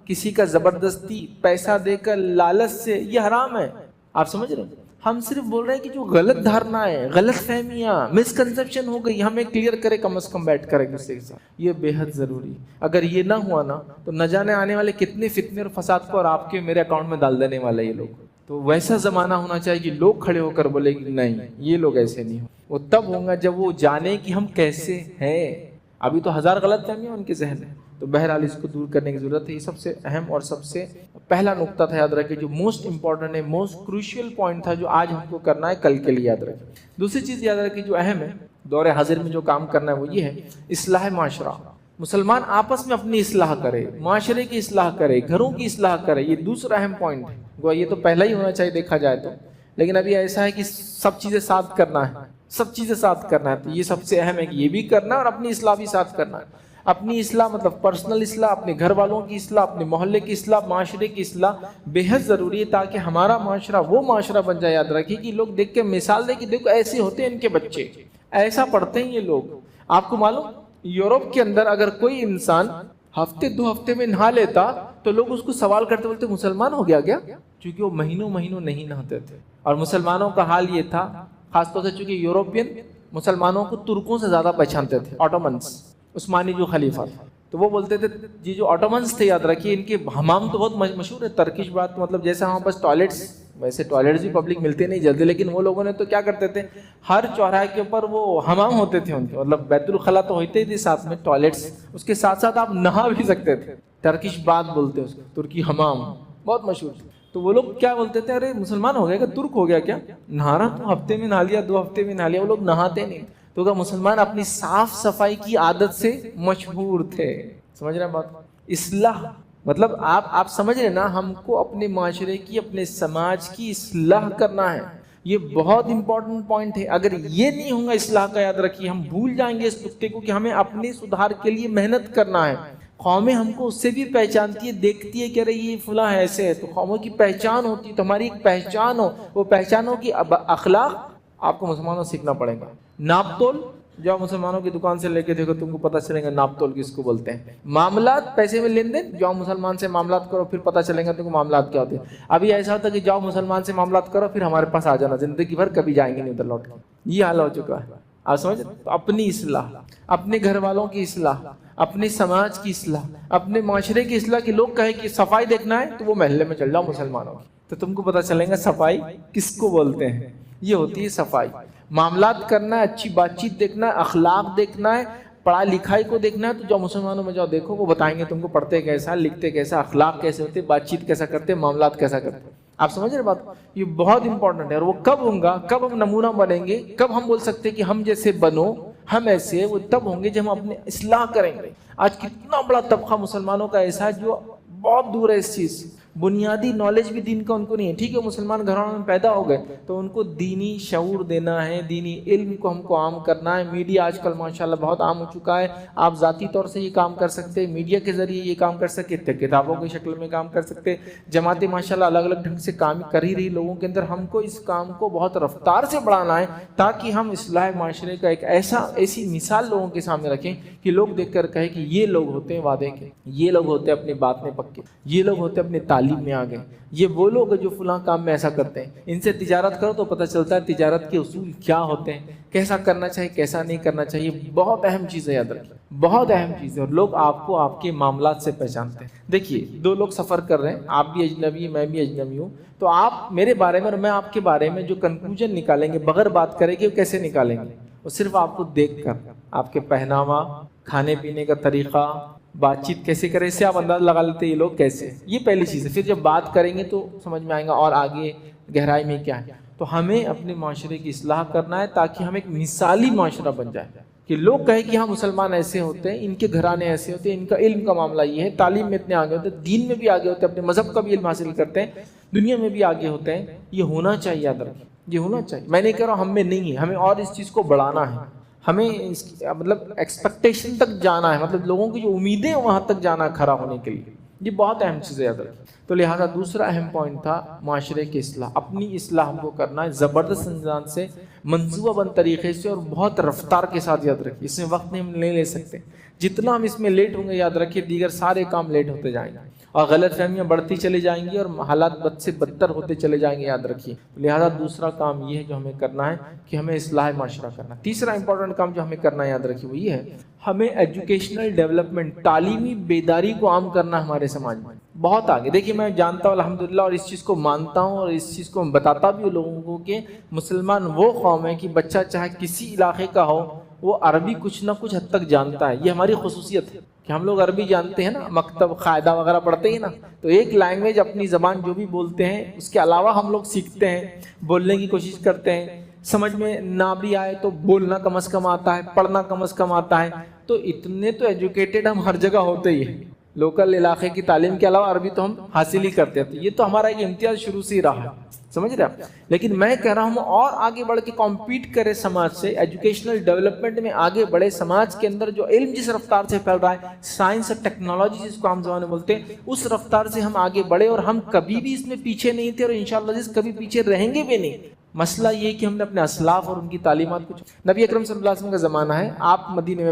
کسی کا زبردستی پیسہ دے کر لالچ سے، یہ حرام ہے. آپ سمجھ رہے ہیں؟ ہم صرف بول رہے ہیں کہ جو غلط دھارنا ہے، غلط فہمیاں، مسکنسیپشن ہو گئی، ہمیں کلیئر کرے کم از کم بیٹھ کر ایک دوسرے کے ساتھ. یہ بے حد ضروری. اگر یہ نہ ہوا نا تو نہ جانے آنے والے کتنے فتنے اور فساد کو اور آپ کے میرے اکاؤنٹ میں ڈال دینے والے یہ لوگ. تو ویسا زمانہ ہونا چاہیے کہ لوگ کھڑے ہو کر بولے کہ نہیں یہ لوگ ایسے نہیں ہوں. وہ تب ہوں گا جب وہ جانے کہ ہم کیسے ہیں. ابھی تو 1000 غلط فہمیاں ان کے ذہن میں. تو بہرحال اس کو دور کرنے کی ضرورت ہے. یہ سب سے اہم اور سب سے پہلا نقطہ تھا، یاد رکھیں، جو موسٹ امپورٹنٹ ہے، موسٹ کروشیل پوائنٹ تھا جو آج ہم کو کرنا ہے، کل کے لیے یاد رکھیں. دوسری چیز یاد رکھیں جو اہم ہے دور حاضر میں جو کام کرنا ہے وہ یہ ہے اصلاح معاشرہ. مسلمان آپس میں اپنی اصلاح کرے، معاشرے کی اصلاح کرے، گھروں کی اصلاح کرے. یہ دوسرا اہم پوائنٹ ہے. گویا یہ تو پہلا ہی ہونا چاہیے دیکھا جائے تو، لیکن ابھی ایسا ہے کہ سب چیزیں ساتھ کرنا ہے، سب چیزیں ساتھ کرنا ہے. تو یہ سب سے اہم ہے کہ یہ بھی کرنا ہے اور اپنی اصلاح بھی ساتھ کرنا ہے. اپنی اصلاح مطلب پرسنل اصلاح، اپنے گھر والوں کی اصلاح، اپنے محلے کی اصلاح، معاشرے کی اصلاح بے حد ضروری ہے تاکہ ہمارا معاشرہ وہ معاشرہ بن جائے. یاد رکھیے کہ لوگ دیکھ کے مثال دے کہ دیکھو ایسے ہوتے ہیں ان کے بچے، ایسا پڑھتے ہیں یہ لوگ. آپ کو معلوم یورپ کے اندر اگر کوئی انسان ہفتے 2 ہفتے میں نہا لیتا تو لوگ اس کو سوال کرتے بولتے مسلمان ہو گیا کیا؟ چونکہ وہ مہینوں نہیں نہاتے تھے. اور مسلمانوں کا حال یہ تھا، خاص طور سے چونکہ یوروپین مسلمانوں کو ترکوں سے زیادہ پہچانتے تھے، آٹومنس، عثمانی جو خلیفہ تھا. تو وہ بولتے تھے جی جو آٹومنس تھے، یاد رکھیے ان کے حمام تو بہت مشہور ہے. ترکش بات مطلب جیسے ہمارے پاس ٹوائلٹس، ویسے ٹوائلٹس بھی پبلک ملتے نہیں جلدی، لیکن وہ لوگوں نے تو کیا کرتے تھے ہر چوراہے کے اوپر وہ حمام ہوتے تھے ان کے، مطلب بیت الخلا تو ہوتے ہی تھے ساتھ میں ٹوائلٹس، اس کے ساتھ ساتھ آپ نہا بھی سکتے تھے. ٹرکش بات بولتے ہیں اس کو، ترکی حمام بہت مشہور تھے. تو وہ لوگ کیا بولتے تھے ارے مسلمان ہو گیا کیا، ترک ہو گیا کیا، نہا رہا تو ہفتے میں نہا لیا، 2 ہفتے میں نہا لیا. وہ لوگ نہاتے نہیں. تو کہ مسلمان اپنی صاف صفائی کی عادت سے مشہور تھے. سمجھ رہے ہیں بات؟ اصلاح مطلب آپ سمجھ رہے نا، ہم کو اپنے معاشرے کی، اپنے سماج کی اصلاح کرنا ہے. یہ بہت امپورٹنٹ پوائنٹ ہے. اگر یہ نہیں ہوگا اصلاح کا، یاد رکھیے ہم بھول جائیں گے اس نقطے کو کہ ہمیں اپنے سدھار کے لیے محنت کرنا ہے. قومیں ہم کو اس سے بھی پہچانتی ہے، دیکھتی ہے کہ ارے یہ فلاں ایسے ہے، تو قوموں کی پہچان ہوتی ہے. تو ہماری ایک پہچان ہو، وہ پہچان ہو کہ اخلاق آپ کو مسلمانوں سے سیکھنا پڑے گا. ناپ تول جو مسلمانوں کی دکان سے لے کے دیکھو تم کو پتہ چلے گا ناپ تول کس کو بولتے ہیں. معاملات پیسے میں لین دین، جاؤ مسلمان سے معاملات کرو پھر پتہ چلے گا تم کو معاملات کیا ہوتے ہیں. ابھی ایسا ہوتا ہے کہ جاؤ مسلمان سے معاملات کرو پھر ہمارے پاس آ جانا، زندگی بھر کبھی جائیں گے نہیں ادھر لوٹ کے. یہ حال ہو چکا ہے. آپ سمجھ، اپنی اصلاح، اپنے گھر والوں کی اصلاح، اپنے سماج کی اصلاح، اپنے معاشرے کی اصلاح. کہ لوگ کہیں کہ صفائی دیکھنا ہے تو وہ محلے میں چل جاؤ مسلمانوں کی، تو تم کو پتہ چلے گا صفائی کس کو بولتے ہیں. یہ ہوتی ہے صفائی. معاملات کرنا ہے، اچھی بات چیت دیکھنا ہے، اخلاق دیکھنا ہے، پڑھائی لکھائی کو دیکھنا ہے. تو جو مسلمانوں میں جاؤ دیکھو، وہ بتائیں گے تم کو پڑھتے کیسا، لکھتے کیسا، اخلاق کیسے ہوتے، بات چیت کیسا کرتے، معاملات کیسا کرتے. آپ سمجھ رہے بات؟ یہ بہت امپورٹنٹ ہے. اور وہ کب ہوں گا، کب ہم نمونہ بنیں گے، کب ہم بول سکتے ہیں کہ ہم جیسے بنو، ہم ایسے، وہ تب ہوں گے جب ہم اپنے اصلاح کریں گے. آج کتنا بڑا طبقہ مسلمانوں کا ایسا ہے جو بہت دور ہے اس چیز سے. بنیادی نالج بھی دین کا ان کو نہیں ہے. ٹھیک ہے مسلمان گھرانوں میں پیدا ہو گئے تو ان کو دینی شعور دینا ہے، دینی علم کو ہم کو عام کرنا ہے. میڈیا آج کل ماشاءاللہ بہت عام ہو چکا ہے. آپ ذاتی طور سے یہ کام کر سکتے، میڈیا کے ذریعے یہ کام کر سکتے، کتابوں کی شکل میں کام کر سکتے. جماعتیں ماشاءاللہ الگ الگ ڈھنگ سے کام کر ہی رہی لوگوں کے اندر. ہم کو اس کام کو بہت رفتار سے بڑھانا ہے تاکہ ہم اصلاح معاشرے کا ایک ایسی مثال لوگوں کے سامنے رکھیں کہ لوگ دیکھ کر کہیں کہ یہ لوگ ہوتے ہیں وعدے کے، یہ لوگ ہوتے ہیں اپنی بات میں پکے، یہ لوگ ہوتے ہیں اپنے تعلیم میں آگے، یہ وہ لوگ جو فلاں کام میں ایسا کرتے ہیں. ان سے تجارت کرو تو پتہ چلتا ہے تجارت کے اصول کیا ہوتے ہیں، کیسا کرنا چاہیے، کیسا نہیں کرنا چاہیے. بہت اہم چیز ہے، یاد رکھیں، بہت اہم چیز ہے. اور لوگ آپ کو آپ کے معاملات سے پہچانتے ہیں. دیکھیے 2 لوگ سفر کر رہے ہیں، آپ بھی اجنبی میں بھی اجنبی ہوں، تو آپ میرے بارے میں اور میں آپ کے بارے میں جو کنکلوژن نکالیں گے بغیر بات کریں گے وہ کیسے نکالیں گے؟ وہ صرف آپ کو دیکھ کر، آپ کے پہناوا، کھانے پینے کا طریقہ، بات چیت کیسے کرے، اس سے آپ اندازہ لگا لیتے یہ لوگ کیسے. یہ پہلی چیز ہے. پھر جب بات کریں گے تو سمجھ میں آئے گا اور آگے گہرائی میں کیا ہے. تو ہمیں اپنے معاشرے کی اصلاح کرنا ہے تاکہ ہم ایک مثالی معاشرہ بن جائے کہ لوگ کہیں کہ ہاں مسلمان ایسے ہوتے ہیں، ان کے گھرانے ایسے ہوتے ہیں، ان کا علم کا معاملہ یہ ہے، تعلیم میں اتنے آگے ہوتے ہیں، دین میں بھی آگے ہوتے ہیں، اپنے مذہب کا بھی علم حاصل کرتے ہیں، دنیا میں بھی آگے ہوتے ہیں. یہ ہونا چاہیے، یاد رکھیں، یہ ہونا چاہیے. میں نہیں کہہ رہا ہوں ہم میں نہیں ہے، ہمیں اور اس چیز کو بڑھانا ہے. ہمیں مطلب ایکسپیکٹیشن تک جانا ہے، مطلب لوگوں کی جو امیدیں ہیں وہاں تک جانا ہے کھڑا ہونے کے لیے. یہ بہت اہم چیز ہے، یاد رکھیں. تو لہٰذا دوسرا اہم پوائنٹ تھا معاشرے کی اصلاح. اپنی اصلاح ہم کو کرنا ہے زبردست انداز سے، منصوبہ بند طریقے سے اور بہت رفتار کے ساتھ. یاد رکھیے اس میں وقت نہیں ہم نہیں لے سکتے. جتنا ہم اس میں لیٹ ہوں گے، یاد رکھیے دیگر سارے کام لیٹ ہوتے جائیں گے اور غلط فہمیاں بڑھتی چلی جائیں گی اور حالات بد سے بدتر ہوتے چلے جائیں گے. یاد رکھیے. لہٰذا دوسرا کام یہ ہے جو ہمیں کرنا ہے کہ ہمیں اصلاح معاشرہ کرنا. تیسرا امپورٹنٹ کام جو ہمیں کرنا ہے، یاد رکھیے، وہ یہ ہے ہمیں ایجوکیشنل ڈیولپمنٹ، تعلیمی بیداری کو عام کرنا ہمارے سماج میں بہت آگے. دیکھیے میں جانتا ہوں الحمدللہ اور اس چیز کو مانتا ہوں اور اس چیز کو بتاتا بھی ہوں لوگوں کو کہ مسلمان وہ قوم ہے کہ بچہ چاہے کسی علاقے کا ہو وہ عربی کچھ نہ کچھ حد تک جانتا ہے. یہ ہماری خصوصیت ہے کہ ہم لوگ عربی جانتے ہیں نا, مکتب قاعدہ وغیرہ پڑھتے ہیں نا, تو ایک لینگویج اپنی زبان جو بھی بولتے ہیں اس کے علاوہ ہم لوگ سیکھتے ہیں, بولنے کی کوشش کرتے ہیں. سمجھ میں نہ بھی آئے تو بولنا کم از کم آتا ہے, پڑھنا کم از کم آتا ہے. تو اتنے تو ایجوکیٹڈ ہم ہر جگہ ہوتے ہی ہیں. لوکل علاقے کی تعلیم کے علاوہ عربی تو ہم حاصل ہی کرتے ہیں. یہ تو ہمارا ایک امتیاز شروع سے ہی رہا ہے, سمجھ رہے آپ. لیکن میں کہہ رہا ہوں اور آگے بڑھ کے کمپیٹ کرے سماج سے, ایجوکیشنل ڈیولپمنٹ میں آگے بڑھے, سماج کے اندر جو علم جس رفتار سے پھیل رہا ہے, سائنس اور ٹیکنالوجی جس کو عام زبان میں بولتے ہیں, اس رفتار سے ہم آگے بڑھے. اور ہم کبھی بھی اس میں پیچھے نہیں تھے اور انشاءاللہ کبھی پیچھے رہیں گے بھی نہیں. مسئلہ یہ کہ ہم نے اپنے اسلاف اور ان کی تعلیمات کچھ. نبی اکرم صلی اللہ علیہ وسلم کا زمانہ ہے, آپ مدینے میں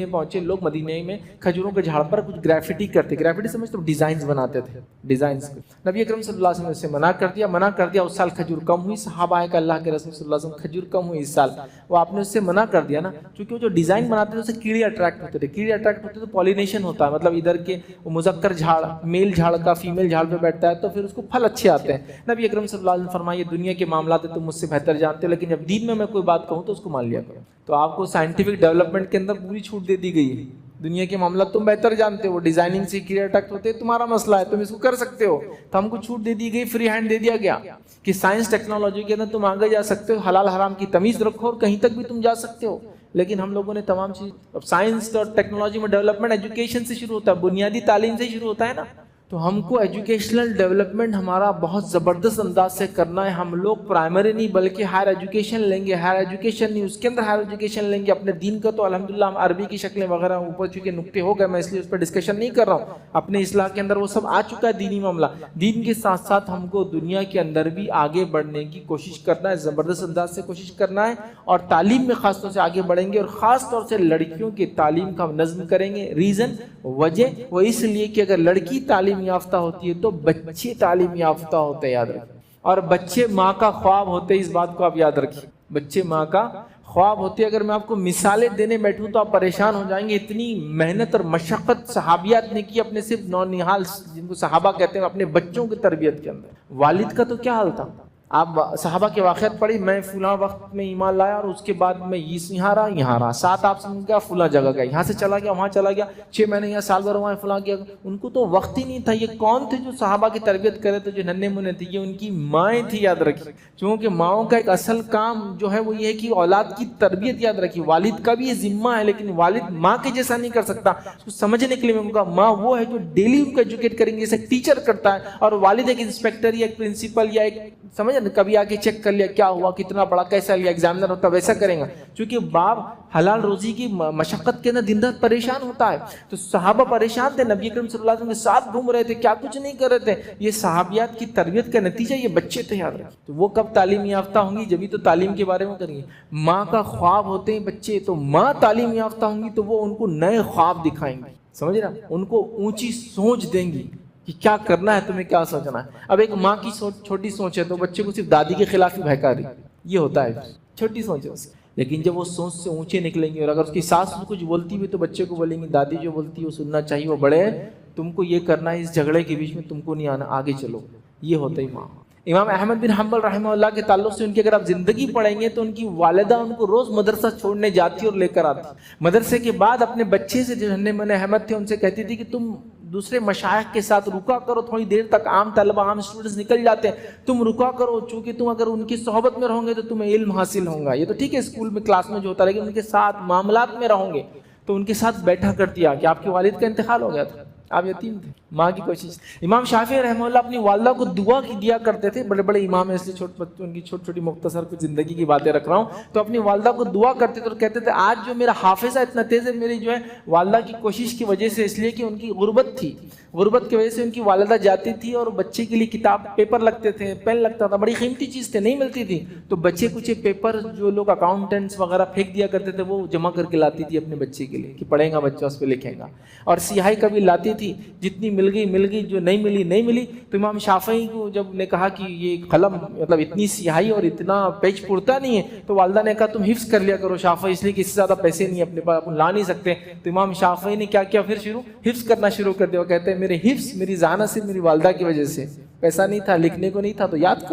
پہنچے, لوگ مدینے میں کھجوروں کے جھاڑ پر کچھ گرافٹی کرتے, گرافٹی سمجھتے ہو, ڈیزائنز بناتے تھے, ڈیزائنز. نبی اکرم صلی اللہ علیہ وسلم نے اسے منع کر دیا. اس سال کھجور کم ہوئی, صحابہ کہ اللہ کے رسول صلی اللہ علیہ وسلم کھجور کم ہوئی اس سال, وہ آپ نے اس سے منع کر دیا نا, کیونکہ وہ جو ڈیزائن بناتے تھے اسے کیڑے اٹریکٹ ہوتے تھے. کیڑے اٹریکٹ ہوتے تو پالینیشن ہوتا ہے, مطلب ادھر کے مذکر جھاڑ میل جھاڑ کا فیمیل جھاڑ پہ بیٹھتا ہے تو پھر اس کو پھل اچھے آتے ہیں. نبی اکرم صلی اللہ علیہ وسلم فرمایا, یہ دنیا کے معاملات ہے, تم مجھ سے بہتر جانتے ہو, لیکن جب دین میں کوئی بات کہوں تو اس کو مان لیا کرو. تو آپ کو سائنٹیفک ڈیولپمنٹ کے اندر پوری چھوٹ دے دی گئی ہے. دنیا کے معاملات تم بہتر جانتے ہو, ڈیزائننگ سے کیڑے اٹیکٹ ہوتے ہیں, تمہارا مسئلہ ہے, تم اس کو کر سکتے ہو. تو ہم کو چھوٹ دے دی گئی, فری ہینڈ دے دیا گیا کہ سائنس ٹیکنالوجی کے اندر تم آگے جا سکتے ہو, حلال حرام کی تمیز رکھو اور کہیں تک بھی تم جا سکتے ہو. لیکن ہم لوگوں نے تمام چیز, اب سائنس اور ٹیکنالوجی میں ڈیولپمنٹ ایجوکیشن سے شروع ہوتا ہے, بنیادی تعلیم سے شروع ہوتا ہے نا. تو ہم کو ایجوکیشنل ڈیولپمنٹ ہمارا بہت زبردست انداز سے کرنا ہے. ہم لوگ پرائمری نہیں بلکہ ہائر ایجوکیشن لیں گے, ہائر ایجوکیشن نہیں اس کے اندر ہائر ایجوکیشن لیں گے. اپنے دین کا تو الحمدللہ ہم عربی کی شکلیں وغیرہ اوپر چونکہ نقطے ہو گئے, میں اس لیے اس پر ڈسکشن نہیں کر رہا ہوں. اپنے اصلاح کے اندر وہ سب آ چکا ہے دینی معاملہ. دین کے ساتھ ساتھ ہم کو دنیا کے اندر بھی آگے بڑھنے کی کوشش کرنا ہے, زبردست انداز سے کوشش کرنا ہے. اور تعلیم میں خاص طور سے آگے بڑھیں گے, اور خاص طور سے لڑکیوں کی تعلیم کا نظم کریں گے. ریزن, وجہ وہ اس لیے کہ اگر لڑکی تعلیم یافتہ ہوتی ہے تو بچے تعلیم یافتہ ہوتے ہیں, یاد رکھیں. اور بچے ماں کا خواب ہوتے ہیں, اس بات کو آپ یاد رکھیں, بچے ماں کا خواب ہوتے ہیں. اگر میں آپ کو مثالیں دینے بیٹھوں تو آپ پریشان ہو جائیں گے. اتنی محنت اور مشقت صحابیات نے کی اپنے صرف نونہال جن کو صحابہ کہتے ہیں اپنے بچوں کی تربیت کے اندر. والد کا تو کیا حال تھا, آپ صحابہ کے واقعات پڑھی, میں فلاں وقت میں ایمان لایا اور اس کے بعد میں یہاں رہا, 7 آپ سمجھ گیا فلاں جگہ گیا, یہاں سے چلا گیا وہاں چلا گیا, 6 مہینے یا سال بھر وہاں فلاں گیا. ان کو تو وقت ہی نہیں تھا. یہ کون تھے جو صحابہ کی تربیت کرے تھے, جو ننھے منھے تھے؟ یہ ان کی مائیں تھی, یاد رکھیے. چونکہ ماؤں کا ایک اصل کام جو ہے وہ یہ ہے کہ اولاد کی تربیت, یاد رکھیے. والد کا بھی یہ ذمہ ہے, لیکن والد ماں کے جیسا نہیں کر سکتا. اس کو سمجھنے کے لیے میں کہوں گا ماں وہ ہے جو ڈیلی ان کو ایجوکیٹ کریں گے, جیسے ٹیچر کرتا ہے, اور والد ایک انسپیکٹر یا ایک پرنسپل یا ایک سمجھ کبھی آ کے چیک کر لیا کیا ہوا, کتنا پڑھا, کیسا لیا, ایگزامنر ہوتا ویسا کریں گا. چونکہ باپ حلال روزی کی مشقت کے اندر دن رات پریشان ہوتا ہے. تو صحابہ پریشان تھے, نبی اکرم صلی اللہ علیہ وسلم کے ساتھ گھوم رہے تھے, کیا کچھ نہیں کر رہے تھے. یہ صحابیات کی تربیت کا نتیجہ یہ بچے تھے, یاد رکھیں. تو وہ کب تعلیم یافتہ ہوں گی, جبھی تو تعلیم کے بارے میں کریں گے. ماں کا خواب ہوتے ہیں بچے, تو ماں تعلیم یافتہ ہوں گی تو وہ ان کو نئے خواب دکھائیں گے, سمجھ رہے ہیں, ان کو اونچی سوچ دیں گی کہ کیا کرنا ہے, تمہیں کیا سوچنا ہے. اب ایک ماں کی چھوٹی سوچ ہے تو بچے کو صرف دادی کے خلاف ہی بہکا رہی, یہ ہوتا ہے, چھوٹی سوچ ہے اس کی. لیکن جب وہ سوچ سے اونچے نکلیں گے, اور اگر اس کی ساس کچھ بولتی ہوئی تو بچے کو بولیں گے دادی جو بولتی ہے وہ سننا چاہیے, وہ بڑے ہیں, تم کو یہ کرنا ہے, اس جھگڑے کے بیچ میں تم کو نہیں آنا, آگے چلو. یہ ہوتا ہی ماں. امام احمد بن حنبل رحمہ اللہ کے تعلق سے ان کی اگر آپ زندگی پڑھیں گے تو ان کی والدہ ان کو روز مدرسہ چھوڑنے جاتی اور لے کر آتی. مدرسے کے بعد اپنے بچے سے جو ننھے منھے احمد تھے ان سے کہتی تھی کہ تم دوسرے مشائخ کے ساتھ رکا کرو, تھوڑی دیر تک عام طلبہ عام اسٹوڈنٹس نکل جاتے ہیں, تم رکا کرو, چونکہ تم اگر ان کی صحبت میں رہو گے تو تمہیں علم حاصل ہوگا. یہ تو ٹھیک ہے اسکول میں کلاس میں جو ہوتا ہے, لیکن ان کے ساتھ معاملات میں رہو گے تو ان کے ساتھ بیٹھا کرتی ہے. کہ آپ کے والد کا انتقال ہو گیا تھا, آپ یتیم تھے, ماں کی کوشش. امام شافعی رحمہ اللہ اپنی والدہ کو دعا کی دیا کرتے تھے, بڑے بڑے امام ہیں اس لیے ان کی چھوٹی چھوٹی مختصر کچھ زندگی کی باتیں رکھ رہا ہوں. تو اپنی والدہ کو دعا کرتے تھے اور کہتے تھے آج جو میرا حافظہ اتنا تیز ہے میری جو ہے والدہ کی کوشش کی وجہ سے, اس لیے کہ ان کی غربت تھی, غربت کی وجہ سے ان کی والدہ جاتی تھی اور بچے کے لیے کتاب پیپر لگتے تھے, پین لگتا تھا, بڑی قیمتی چیز تھے, نہیں ملتی تھی, تو بچے کچھ پیپر جو لوگ اکاؤنٹنٹس وغیرہ پھینک دیا کرتے تھے وہ جمع کر کے لاتی تھی اپنے بچے کے لیے کہ پڑھے گا بچہ, اس پہ لکھے گا. اور سیاہی کبھی لاتی تھی, جتنی مل گئی, جو نہیں ملی. تو امام شافعی کو جب نے کہا کہ یہ قلم مطلب اتنی سیاہی اور اتنا پیج پڑتا نہیں ہے, تو والدہ نے کہا تم حفظ کر لیا کرو شافعی, اس لیے کہ اس سے زیادہ پیسے نہیں اپنے پاس, لا نہیں سکتے. تو امام شافعی نے کیا کیا, پھر حفظ کرنا شروع کر دیا. وہ کہتے ہیں میرے حفظ میری ذہانت صرف میری والدہ کی وجہ سے, پیسہ نہیں تھا, لکھنے کو نہیں تھا, تو یاد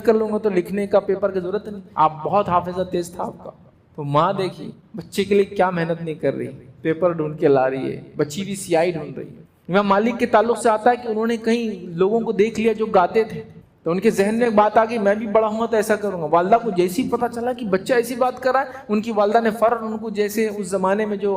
کر لوں گا تو لکھنے کا پیپر کی ضرورت نہیں. آپ بہت حافظہ تیز تھا آپ کا, تو ماں دیکھی بچے کے لیے کیا محنت نہیں کر رہی، پیپر ڈھونڈ کے لا رہی ہے، بچی بھی سیاہی ڈھونڈ رہی ہے۔ امام مالک کے تعلق سے آتا ہے کہ انہوں نے کہیں لوگوں کو دیکھ لیا جو گاتے تھے، تو ان کے ذہن میں ایک بات آ گئی میں بھی بڑا ہوں تو ایسا کروں گا۔ والدہ کو جیسے ہی پتہ چلا کہ بچہ ایسی بات کر رہا ہے، ان کی والدہ نے فوراً ان کو، جیسے اس زمانے میں جو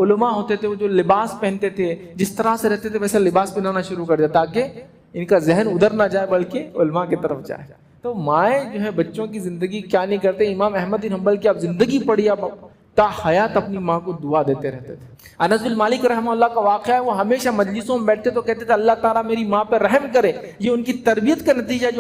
علماء ہوتے تھے وہ جو لباس پہنتے تھے، جس طرح سے رہتے تھے ویسا لباس پہنانا شروع کر دیا تاکہ ان کا ذہن ادھر نہ جائے بلکہ علماء کی طرف جائے۔ تو مائیں جو ہے بچوں کی زندگی کیا نہیں کرتے۔ امام احمد بن حنبل کی آپ زندگی پڑھی، آپ تا حیات اپنی ماں کو دعا دیتے رہتے تھے۔ انس بن مالک رحمہ اللہ کا واقعہ ہے، وہ ہمیشہ مجلسوں میں بیٹھتے تو کہتے تھے اللہ تعالیٰ میری ماں پہ رحم کرے، یہ ان کی تربیت کا نتیجہ جو